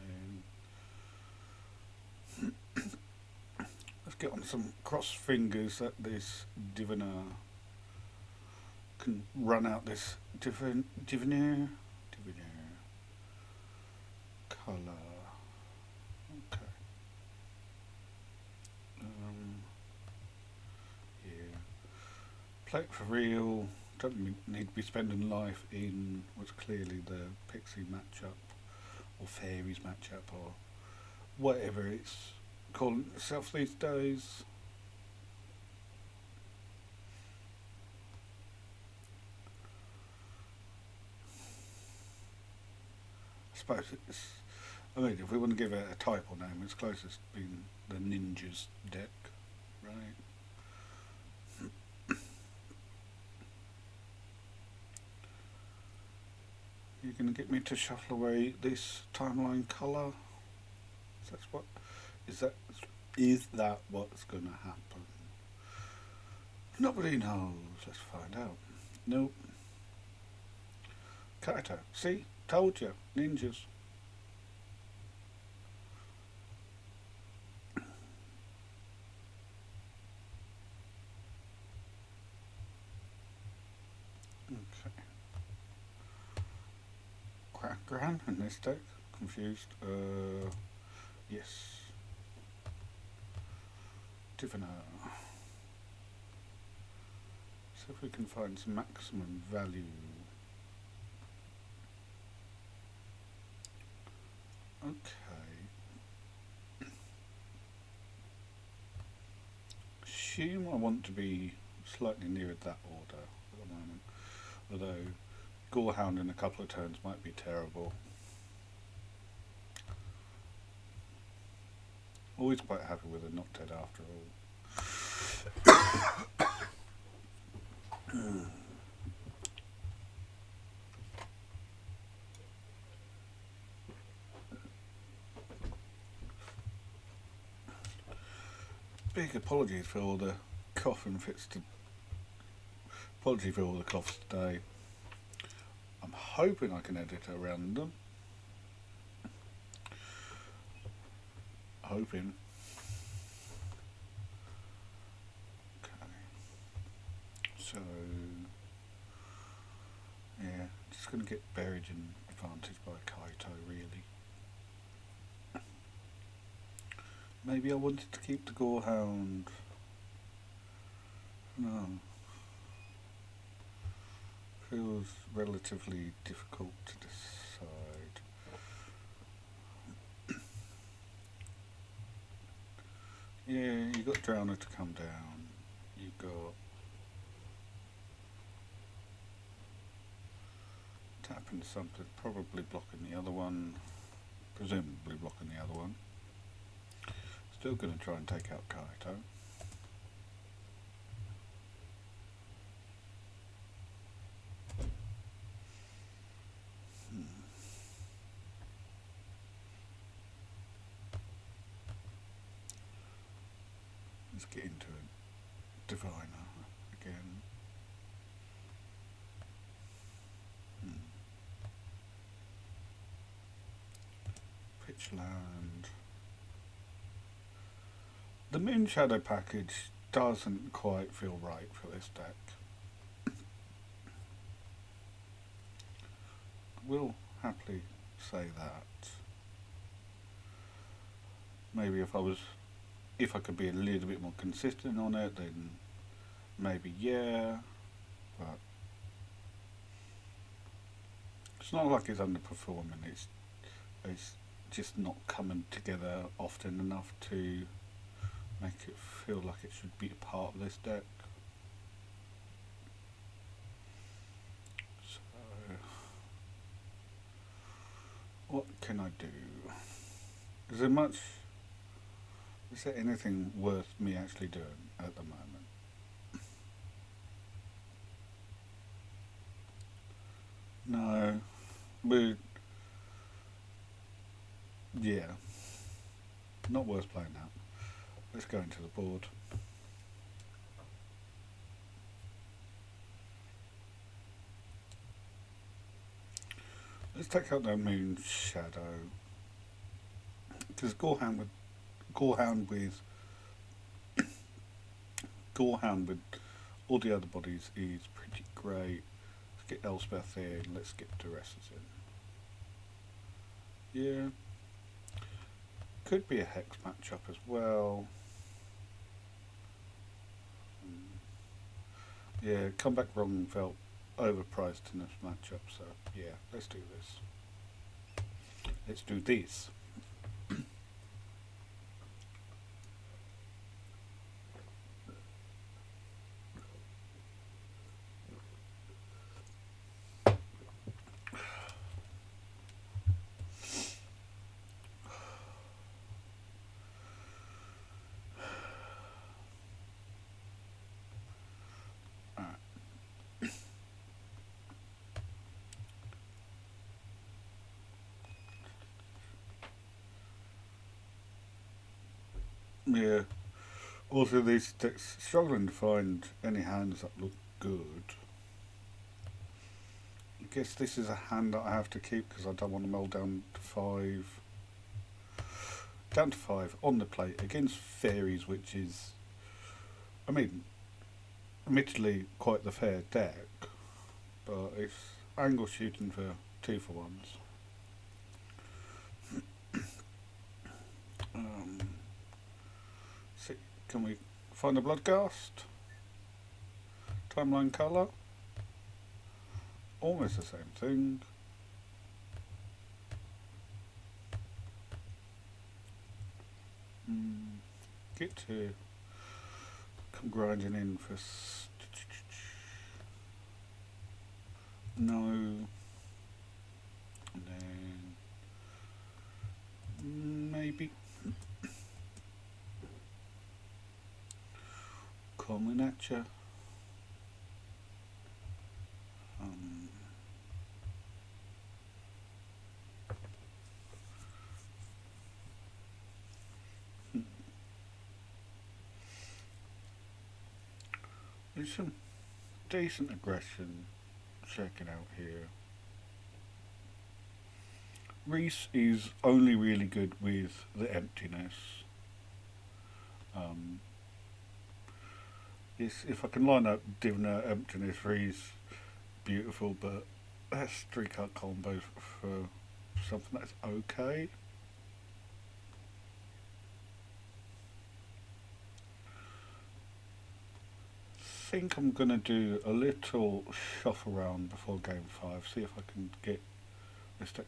then let's get on some cross fingers that this Diviner can run out this Diviner colour. Okay. Play it for real. Don't need to be spending life in what's clearly the Pixie matchup or Fairies matchup or whatever it's calling itself these days. I suppose it's, I mean, if we want to give it a type or name, it's closest being the Ninjas deck, right? You're going to get me to shuffle away this timeline colour? Is that what's going to happen? Nobody knows. Let's find out. Nope. Kaito. See? Told you. Ninjas. Gran in this deck? Confused. Yes. Diviner. See if we can find some maximum value. Okay. Assume I want to be slightly near that order at the moment. Although Gorehound in a couple of turns might be terrible. Always quite happy with a not dead after all. Big apologies for all the cough and fits to. Apology for all the coughs today. I'm hoping I can edit around them. Hoping. Okay. So, yeah, just going to get buried in advantage by Kaito, really. Maybe I wanted to keep the Gorehound. No. Feels relatively difficult to decide. Yeah, you got Drowner to come down. You got tap into something, probably blocking the other one. Presumably blocking the other one. Still going to try and take out Kaito. Let's get into it. Diviner again. Pitch land. The Moon Shadow package doesn't quite feel right for this deck. Will happily say that. Maybe if I could be a little bit more consistent on it, then maybe yeah, but it's not like it's underperforming. It's just not coming together often enough to make it feel like it should be a part of this deck. So, what can I do? Is there anything worth me actually doing at the moment? No, yeah, not worth playing that. Let's go into the board. Let's take out that Moon Shadow, because Gorehound with all the other bodies is pretty great. Let's get Elspeth in. Let's get Duresses in. Yeah, could be a Hex matchup as well. Yeah, Comeback Wrong felt overpriced in this matchup, so yeah, let's do this. Let's do this. Yeah. Also, these decks struggling to find any hands that look good. I guess this is a hand that I have to keep because I don't want to mull down to 5. Down to 5 on the plate against fairies, which is, I mean, admittedly quite the fair deck, but it's angle shooting for 2-for-1s. Can we find the Bloodghast? Timeline colour? Almost the same thing. Get to come grinding in for no, and then maybe coming at you. There's some decent aggression checking out here. Reese is only really good with the emptiness. If I can line up Diviner Emptiness, Reese, beautiful, but that's 3-card combos for something that's okay. I think I'm going to do a little shuffle around before game 5, see if I can get this deck,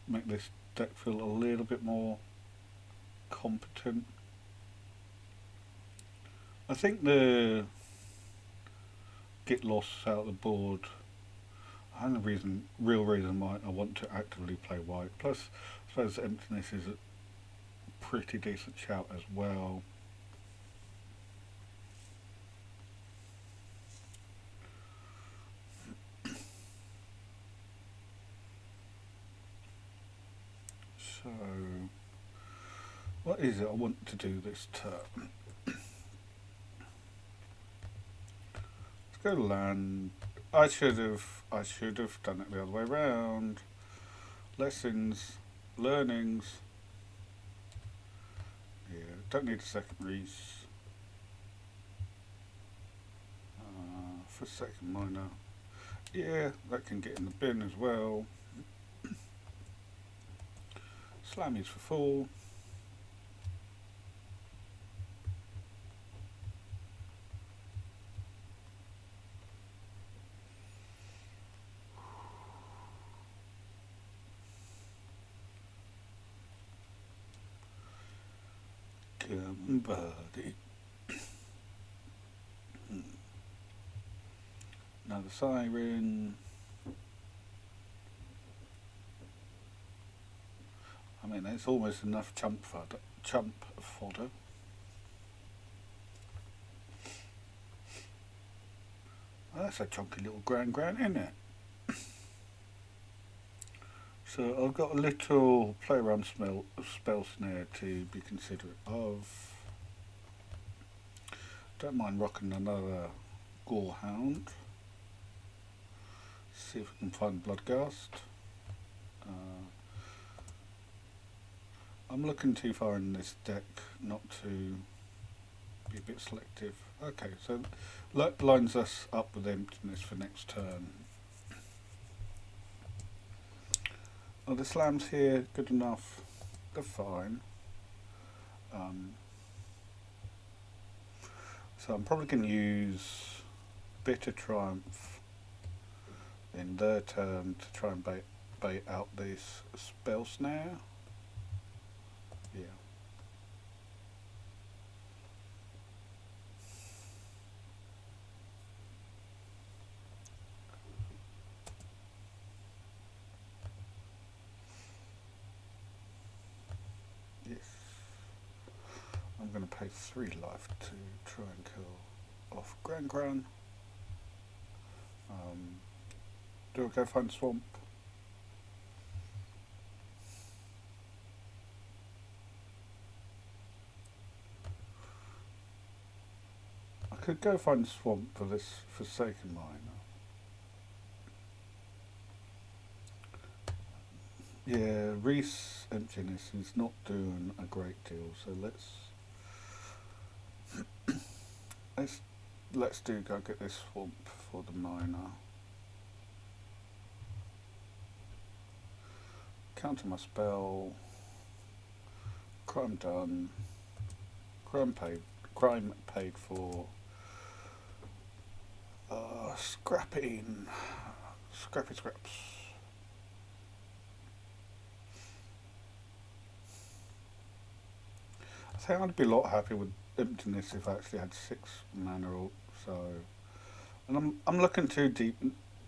make this deck feel a little bit more competent. I think the get lost out of the board, and the real reason why I want to actively play white, plus I suppose emptiness is a pretty decent shout as well. So, what is it I want to do this turn? Let's go land. I should have done it the other way around. Lessons, learnings. Yeah, don't need a second Reese. For second minor. Yeah, that can get in the bin as well. Slammies for 4. Come buddy. Another siren. I mean, it's almost enough chump fodder. Well, that's a chunky little grand, isn't it? So I've got a little play around spell snare to be considerate of. Don't mind rocking another Gorehound. See if we can find Bloodghast. I'm looking too far in this deck not to be a bit selective. Okay, so that lines us up with emptiness for next turn. Are the slams here good enough? They're fine. So I'm probably going to use Bitter Triumph in their turn to try and bait out this spell snare. Yeah. Yes. I'm going to pay 3 life to try and kill off Gran. Do I go find Swamp? I could go find Swamp for this Forsaken Miner. Yeah, Reese Emptiness is not doing a great deal, so let's go get this Swamp for the miner. Counter my spell. Crime done. Crime crime paid for scrapping, scrappy scraps. I think I'd be a lot happier with emptiness if I actually had 6 mana ult. So, and I'm looking too deep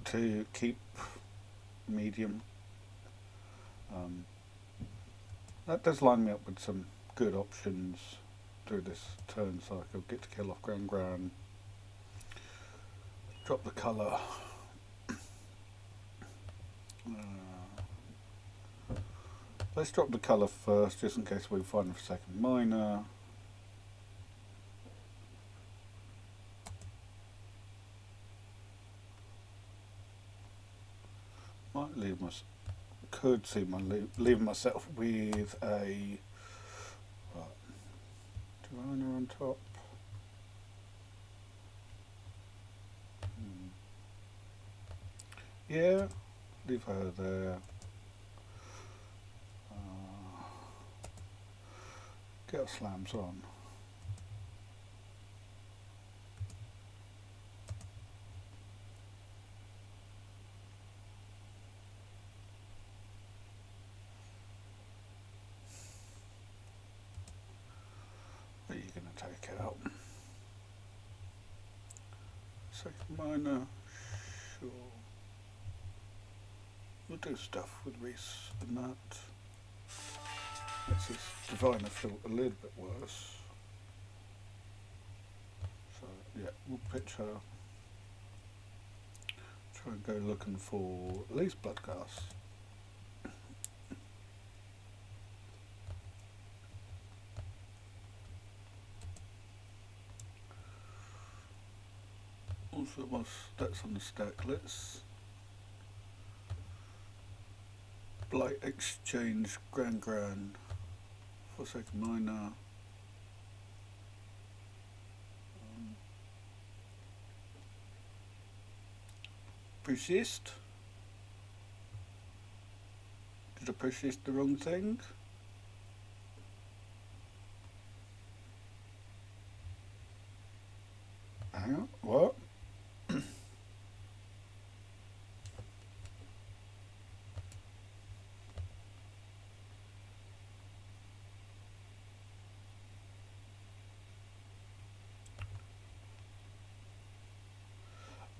to keep medium. That does line me up with some good options through this turn cycle. Get to kill off Gran, drop the colour. Let's drop the colour first, just in case we find a second miner. Might leave my, could see my leave myself with a Diviner on top. Yeah, leave her there. Get our slams on. What are you going to take out? Second miner, sure. We'll do stuff with Reese and that. Makes this Diviner feel a little bit worse. So yeah, we'll pitch her. Try and go looking for at least Bloodghast. Also, my stats on the stack. Let's Blight exchange Gran for a second miner. Persist. Did I persist the wrong thing? Hang on, what?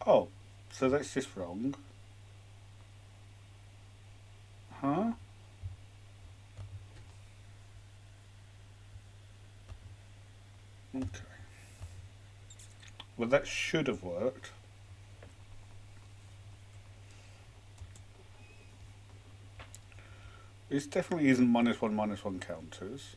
Oh, so that's just wrong. Huh? Okay. Well, that should have worked. It definitely isn't -1/-1 counters.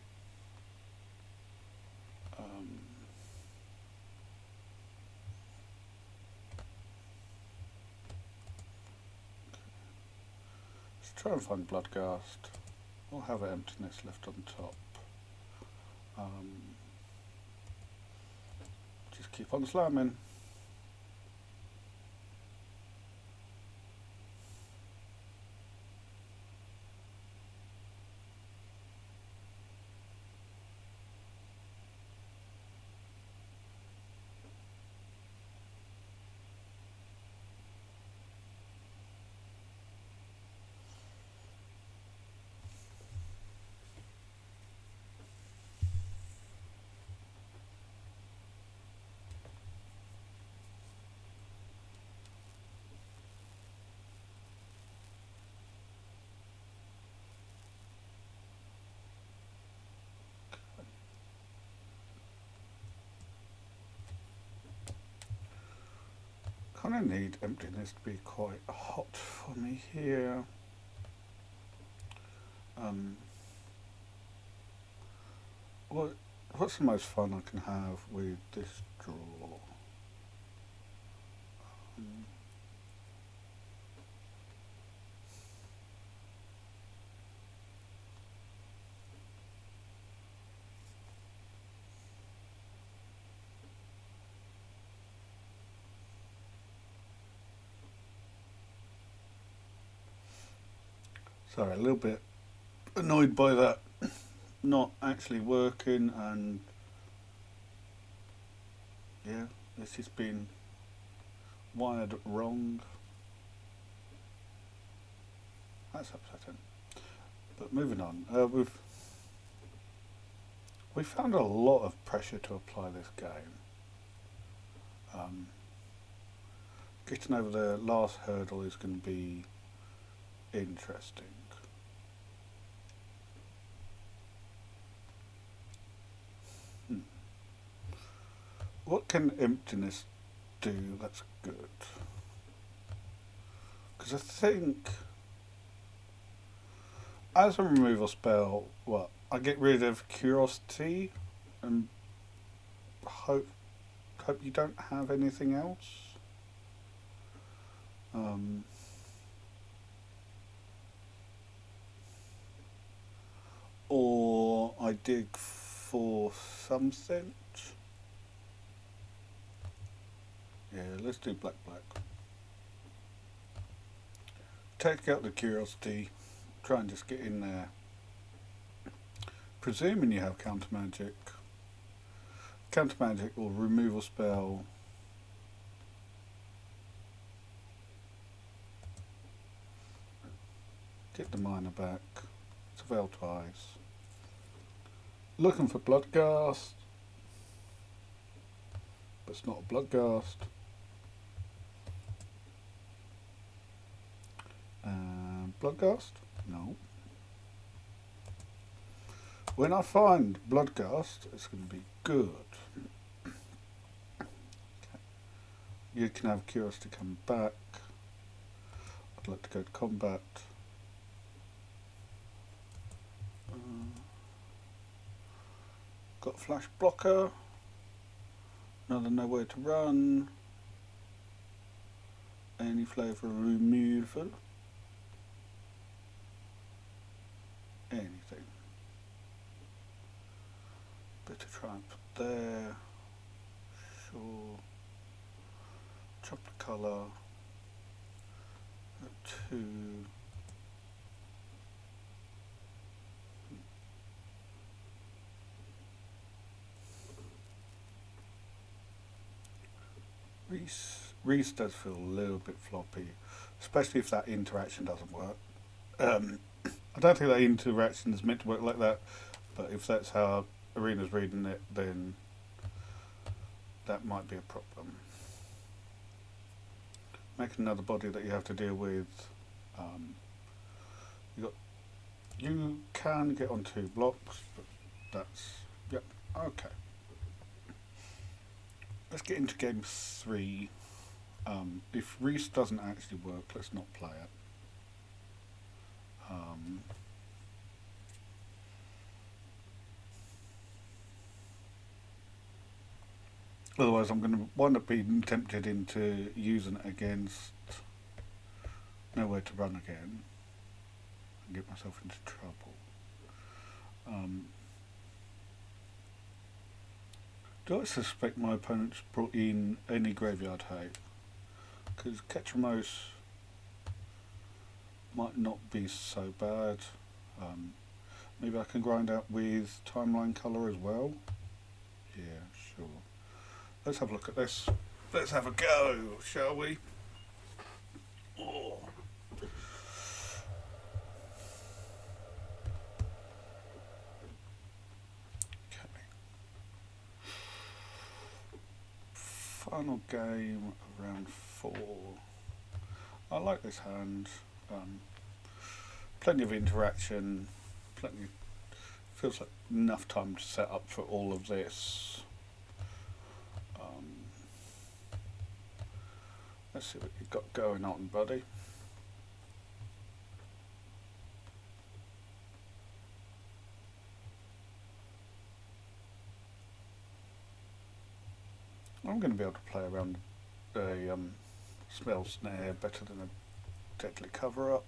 Let's try and find Bloodghast. We'll have an emptiness left on top. Just keep on slamming. Kind of need emptiness to be quite hot for me here. What's the most fun I can have with this draw? Sorry, a little bit annoyed by that not actually working, and Yeah, this has been wired wrong. That's upsetting. But moving on, we found a lot of pressure to apply this game. Getting over the last hurdle is going to be interesting. What can emptiness do that's good? Because I think as a removal spell, well, I get rid of curiosity and hope you don't have anything else. Or I dig for something. Yeah, let's do black. Take out the curiosity, try and just get in there. Presuming you have counter magic. Counter magic or removal spell. Get the miner back. Surveil twice. Looking for Bloodghast. But it's not a Bloodghast. Bloodghast? No. When I find Bloodghast, it's going to be good. Okay. You can have Curiosity come back. I'd like to go to combat. Got Flash Blocker. Another Nowhere to Run. Any flavour of removal. Anything. Bit of triumph there. Sure. Chop the colour. 2. Reese does feel a little bit floppy, especially if that interaction doesn't work. I don't think that interaction is meant to work like that, but if that's how Arena's reading it, then that might be a problem. Make another body that you have to deal with. You can get on 2 blocks, but that's, yep, okay. Let's get into game 3. If Reese doesn't actually work, let's not play it. Otherwise I'm going to wind up being tempted into using it against Nowhere to Run again and get myself into trouble. Do I suspect my opponent's brought in any graveyard hate? Because Ketramose might not be so bad. Maybe I can grind out with Timeline Colour as well. Yeah, sure. Let's have a look at this. Let's have a go, shall we? Oh. Okay. Final game of round 4. I like this hand. Plenty of interaction. Feels like enough time to set up for all of this. Let's see what you've got going on, buddy. I'm going to be able to play around a spell snare better than a deadly cover up.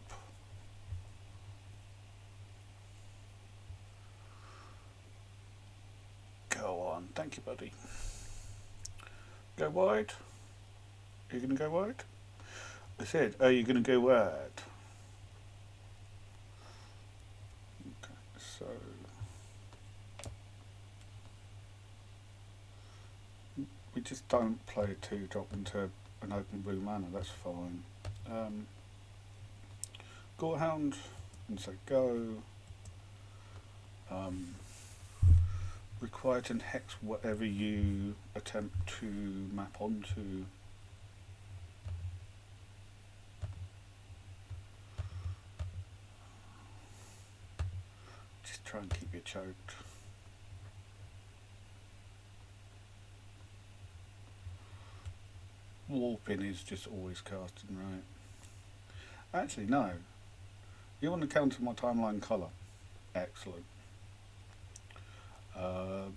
Go on, thank you, buddy. Go wide. Are you going to go wide? I said, are you going to go wide? Okay, so we we just don't play a 2-drop into an open blue mana, that's fine. Gorehound, and say go. Require to hex whatever you attempt to map onto. Just try and keep you choked. Warping is just always casting, right? Actually, no. You want to counter my timeline colour? Excellent.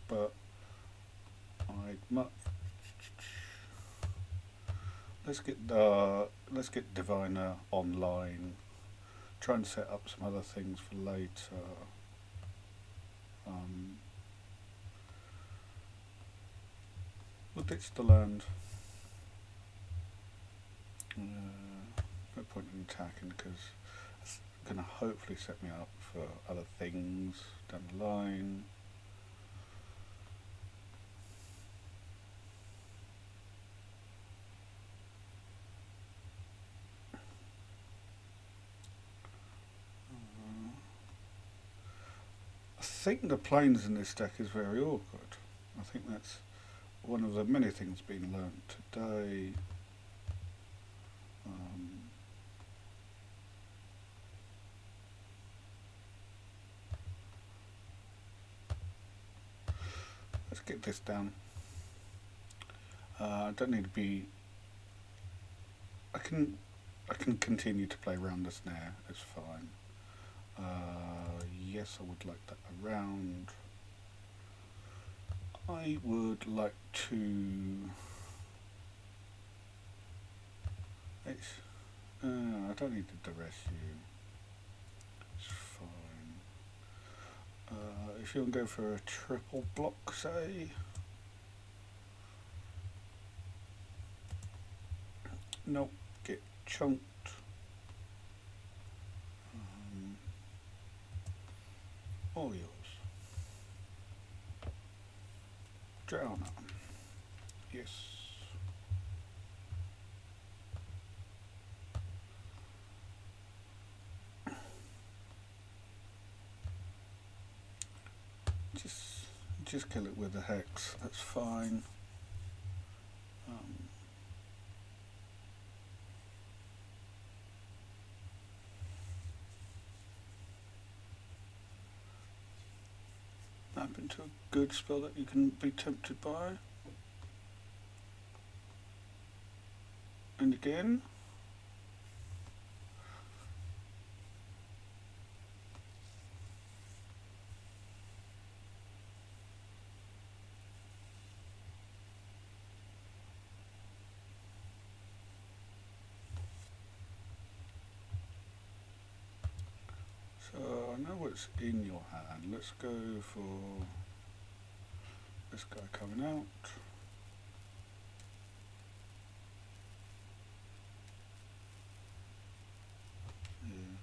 But I'd much. Let's get Diviner online. Try and set up some other things for later. We'll ditch the land. No point in attacking because it's going to hopefully set me up for other things down the line. I think the planes in this deck is very awkward. I think that's one of the many things being learnt today. Let's get this down. I don't need to be. I can continue to play around the snare. It's fine. Yes, I would like that around. I would like to. I don't need to duress you. It's fine. If you want to go for a triple block, say. Nope, get chunked. All yours. Drown. Yes. Just kill it with a hex. That's fine. Map into a good spell that you can be tempted by. And again. So I know what's in your hand. Let's go for this guy coming out. Yeah.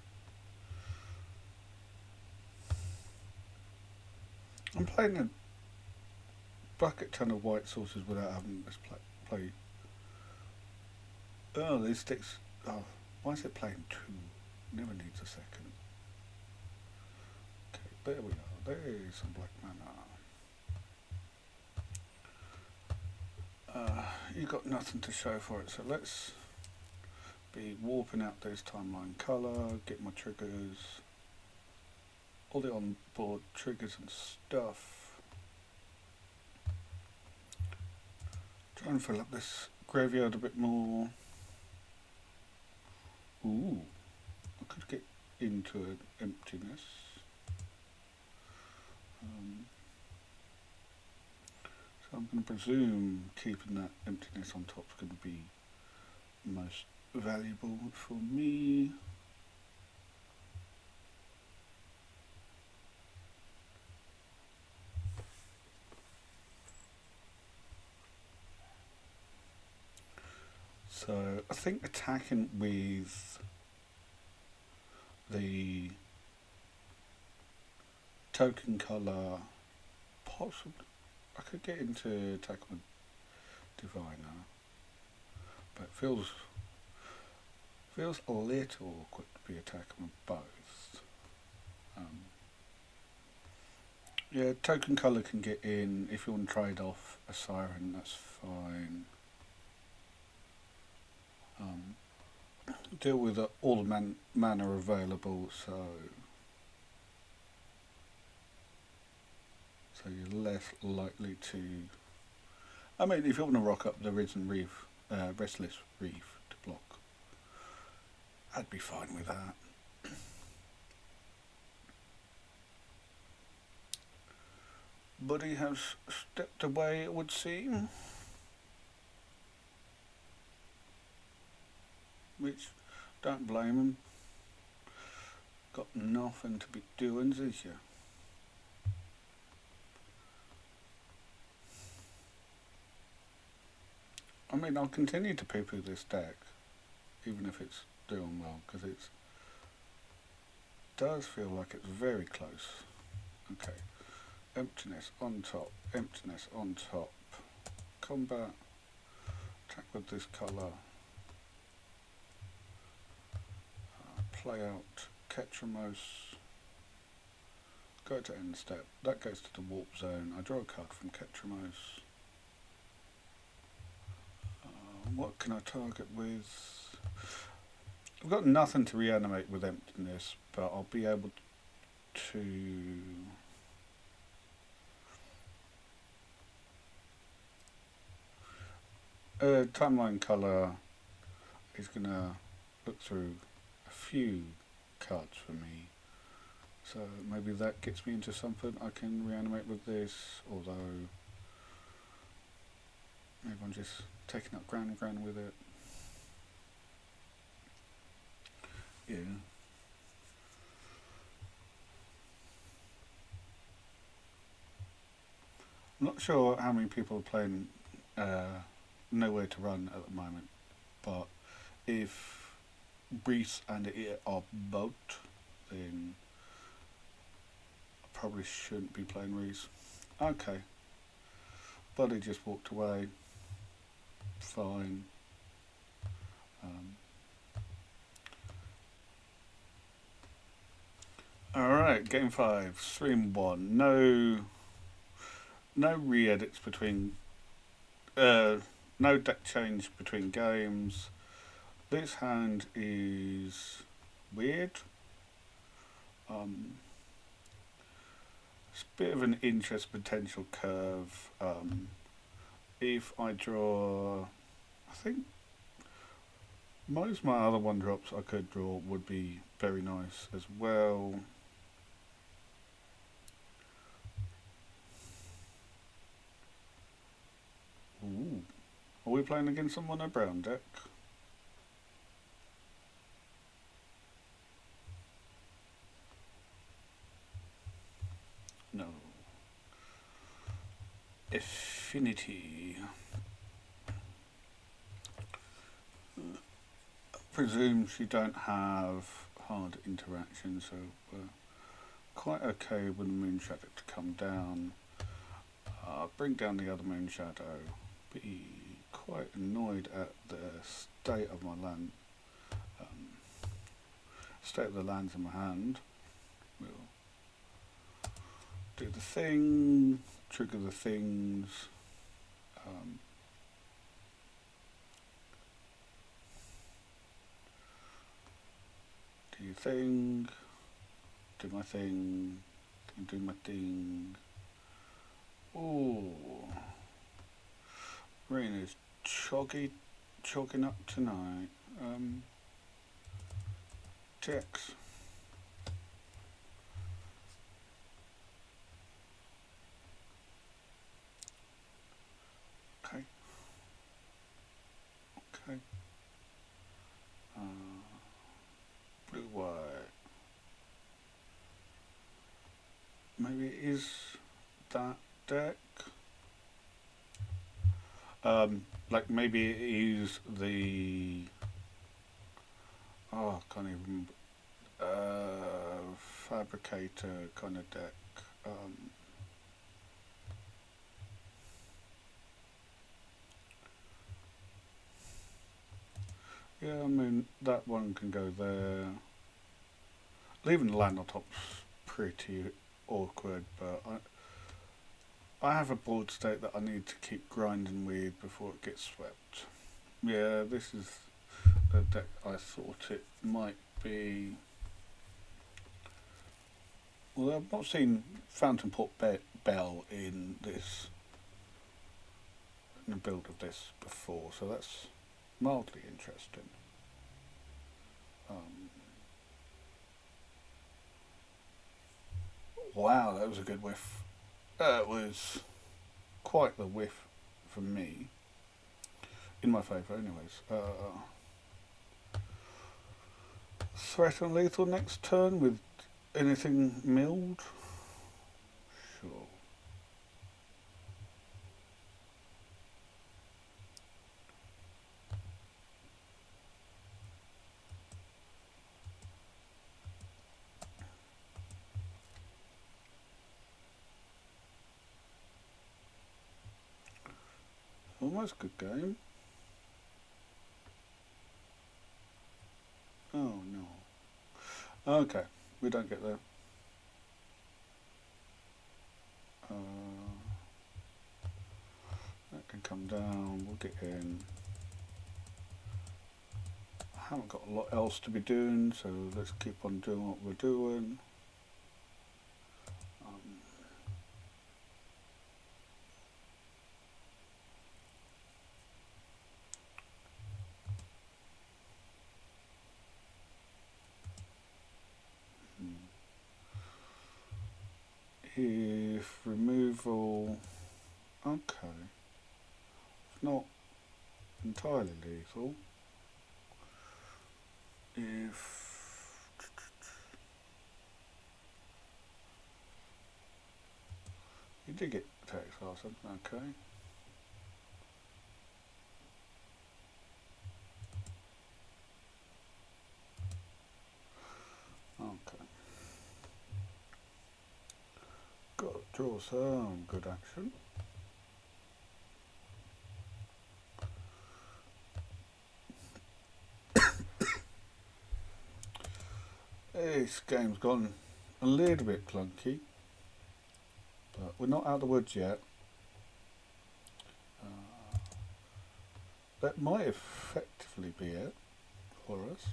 I'm playing a bucket ton of white sources without having this play. Oh, these sticks. Oh, why is it playing 2? Never needs a second. There we are, there's some black mana. You got nothing to show for it, so let's be warping out this timeline colour, get my triggers, all the on board triggers and stuff. Try and fill up this graveyard a bit more. Ooh, I could get into an emptiness. So I'm going to presume keeping that emptiness on top is going to be most valuable for me. So I think attacking with the token colour, possibly I could get into attack with Diviner, but it feels a little awkward to be attacking with both. Yeah, token colour can get in. If you want to trade off a Siren, that's fine. Deal with all the mana available, so you're less likely to. I mean, if you want to rock up the Restless Reef to block, I'd be fine with that. But he has stepped away, it would seem. Which, don't blame him. Got nothing to be doing, is you? I mean, I'll continue to poo-poo this deck, even if it's doing well, because it does feel like it's very close. Okay, emptiness on top, emptiness on top. Combat, attack with this colour. Play out Ketramos. Go to end step. That goes to the warp zone. I draw a card from Ketramos. What can I target with? I've got nothing to reanimate with emptiness, but I'll be able to. Timeline colour is gonna look through a few cards for me, so maybe that gets me into something I can reanimate with this, although maybe I'm just taking up ground and ground with it. Yeah. I'm not sure how many people are playing Nowhere to Run at the moment, but if Breeze and it are both, then I probably shouldn't be playing Reese. Okay. Buddy just walked away. Fine. Alright, game 5, stream 1. No re-edits between no deck change between games. This hand is weird. It's a bit of an interest potential curve. If I draw, I think most of my other 1-drops I could draw would be very nice as well. Ooh. Are we playing against someone on a brown deck? No. Affinity. Presumes you don't have hard interaction, so we're quite okay with the Moon Shadow to come down. Bring down the other Moon Shadow. Be quite annoyed at the state of my land. State of the lands in my hand. We'll do the thing, trigger the things. Do your thing, do my thing, do my thing. Ooh. Rain is chalking up tonight. Checks. Okay. Okay. Blue white. Maybe it is that deck. Like maybe it is the I can't even fabricator kind of deck. Yeah, I mean, that one can go there. Leaving the land on top's pretty awkward, but I have a board state that I need to keep grinding with before it gets swept. Yeah, this is the deck I thought it might be. Well, I've not seen Fountain Port Bell in this, in the build of this before, so that's mildly interesting. Wow, that was a good whiff. It was quite the whiff for me. In my favour, anyways. Threat on lethal next turn with anything milled? Sure. Almost good game. Oh no. Okay, we don't get there. That can come down, we'll get in. I haven't got a lot else to be doing, so let's keep on doing what we're doing. If removal, okay, it's not entirely lethal. If you did get text awesome, okay. Okay. Got to draw some good action. This game's gone a little bit clunky, but we're not out of the woods yet. That might effectively be it for us.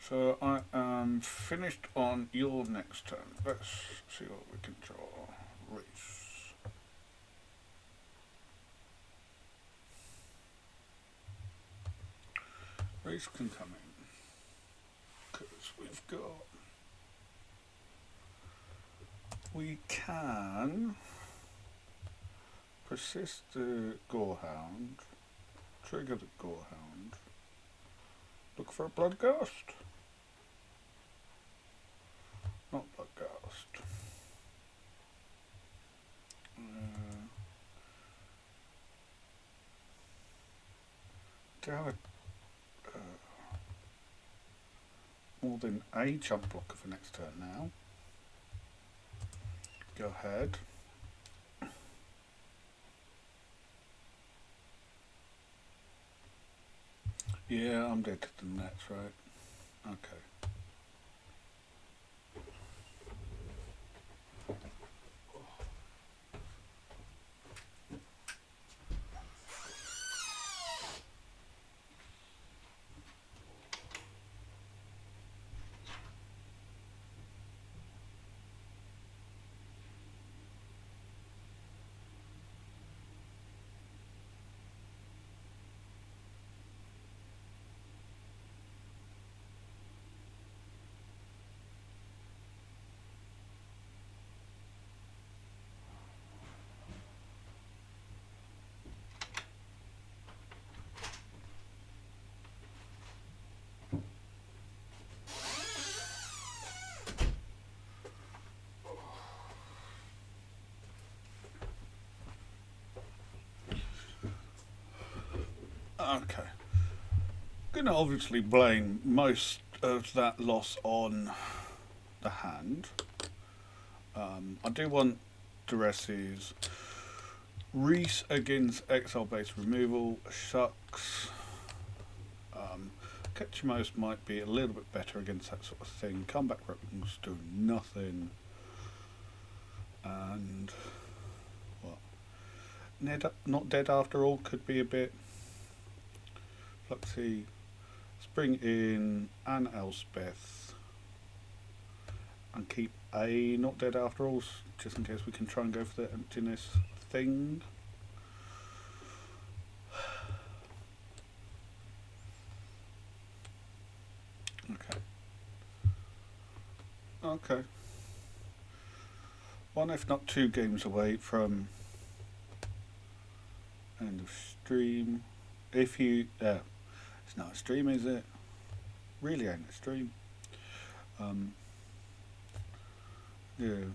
So I am finished on your next turn. Let's see what we can draw. Reach. Reach can come in because we can persist the Gorehound, trigger the Gorehound, look for a Blood Ghost. Not Blood Ghost. Do you have a more than a chump blocker for next turn now? Go ahead. Yeah, I'm dead to the nets, right? Okay. Okay. going to obviously blame most of that loss on the hand. I do want Dures's Reese against exile-based removal. Shucks. Ketchumos might be a little bit better against that sort of thing. Comeback Rings do nothing. And what? Not dead after all could be a bit. Fluxy. Let's bring in Anne Elspeth and keep a not dead after all, just in case we can try and go for the emptiness thing. Okay. One, if not two games away from end of stream. If you, it's not a stream, is it? Really ain't a stream. Yeah.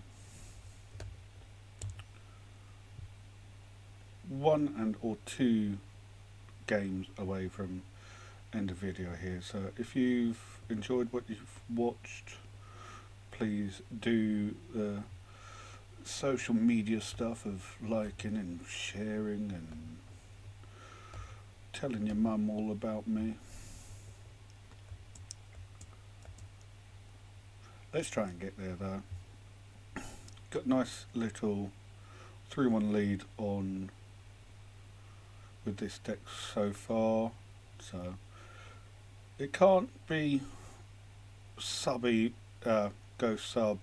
One and or two games away from end of video here. So if you've enjoyed what you've watched, please do the social media stuff of liking and sharing and telling your mum all about me. Let's try and get there though. Got a nice little 3-1 lead on with this deck so far, so it can't be subby, go sub.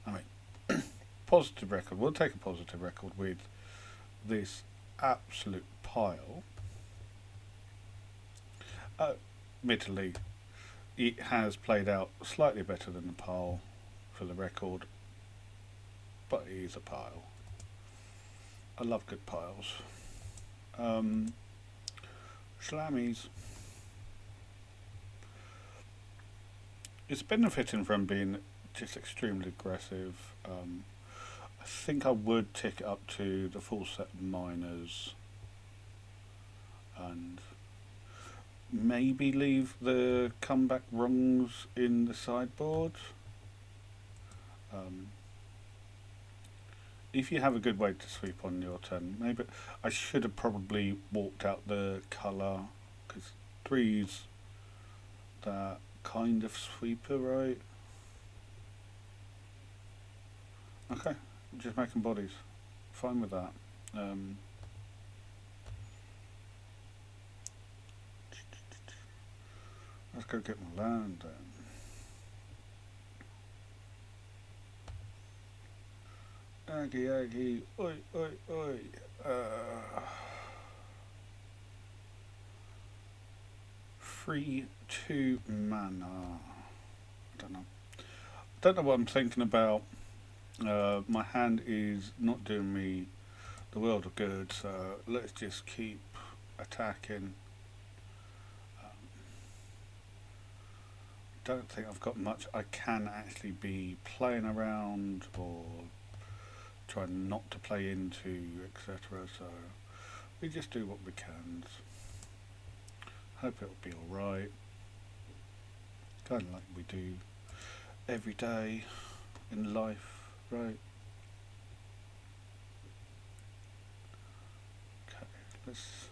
I mean, positive record. We'll take a positive record with this absolute pile. Admittedly, it has played out slightly better than the pile for the record, but it is a pile. I love good piles. Slammies. It's benefiting from being just extremely aggressive. I think I would tick it up to the full set of minors and maybe leave the comeback rungs in the sideboard. If you have a good way to sweep on your turn, maybe I should have probably walked out the colour, because 3's that kind of sweeper, right? Okay, just making bodies. Fine with that. Let's go get my land then. Aggie, oi, oi, oi. 3-2 mana. Don't know what I'm thinking about. My hand is not doing me the world of good, so let's just keep attacking. Don't think I've got much I can actually be playing around or trying not to play into, etc. So we just do what we can. Hope it'll be alright. Kind of like we do every day in life, right? Okay, let's.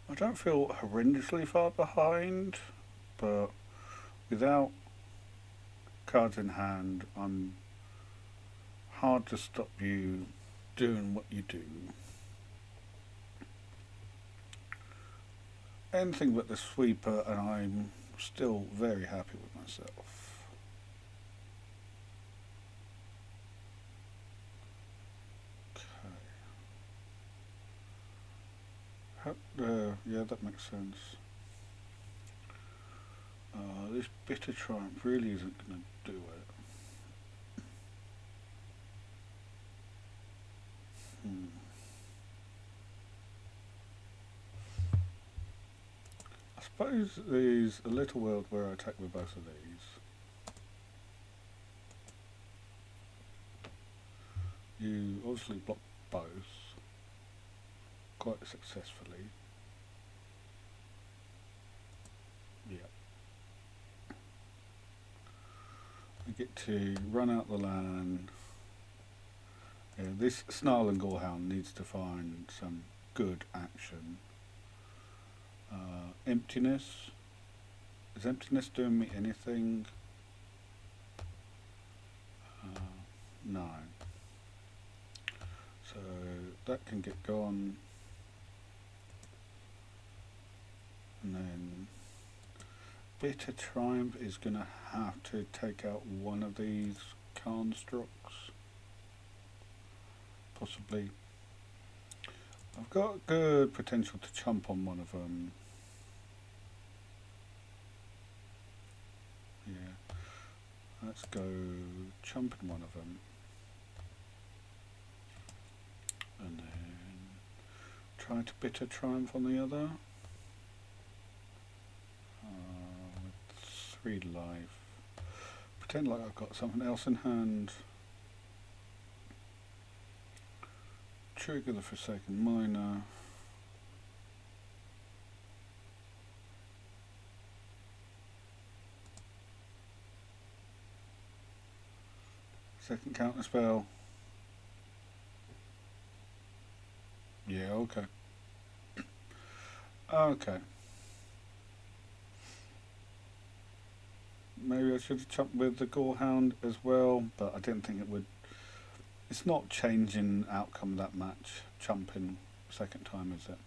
I don't feel horrendously far behind, but without cards in hand, I'm hard to stop you doing what you do. Anything but the sweeper, and I'm still very happy with myself. Okay. Yeah, that makes sense. This bitter triumph really isn't going to do it. I suppose there's a little world where I attack with both of these. You obviously block both. quite successfully. Yeah. I get to run out the land. Yeah, this Snarl and Gorehound needs to find some good action. Emptiness. Is emptiness doing me anything? No. So that can get gone. And then Bitter Triumph is going to have to take out one of these constructs. Possibly. I've got good potential to chump on one of them. Yeah. Let's go chumping one of them. And then try to Bitter Triumph on the other. With 3 life. Pretend like I've got something else in hand. Trigger the Forsaken Miner. Second counter spell. Yeah, okay. Okay. Maybe I should have chumped with the Gorehound as well, but I didn't think it would. It's not changing outcome of that match, chumping second time, is it?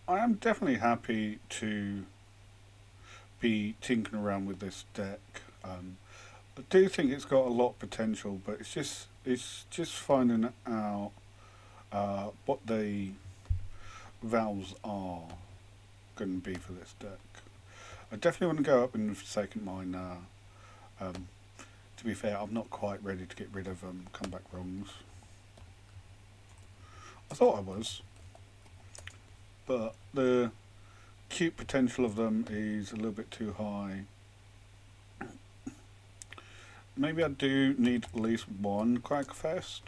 I am definitely happy to be tinkering around with this deck. I do think it's got a lot of potential, but it's just finding out what the valves are going to be for this deck. I definitely want to go up in the Forsaken Miner. To be fair, I'm not quite ready to get rid of comeback wrongs. I thought I was, but the cute potential of them is a little bit too high. Maybe I do need at least one Cragfest.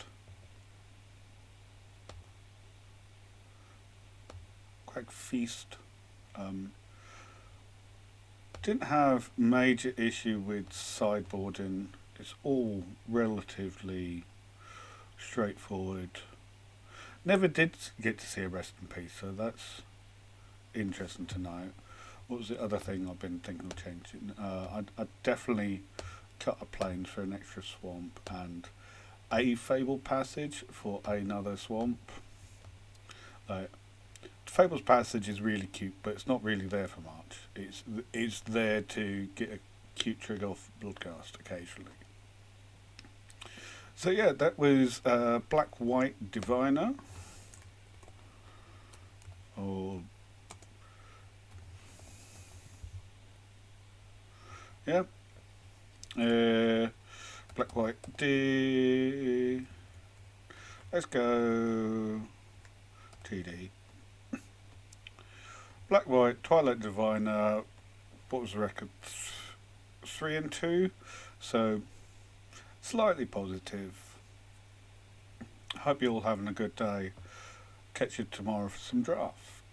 Cragfeast. Didn't have major issue with sideboarding. It's all relatively straightforward. Never did get to see a rest in peace, so that's interesting to know. What was the other thing I've been thinking of changing? I'd definitely cut a plains for an extra swamp and a Fable Passage for another swamp. Fable's Passage is really cute, but it's not really there for much. It's there to get a cute trigger off Bloodcast occasionally. So yeah, that was Black-White Diviner. Or yeah, Black-White D. Let's go TD. Black-White Twilight Diviner. What was the record? 3 and 2. So slightly positive. Hope you're all having a good day. Catch you tomorrow for some draft.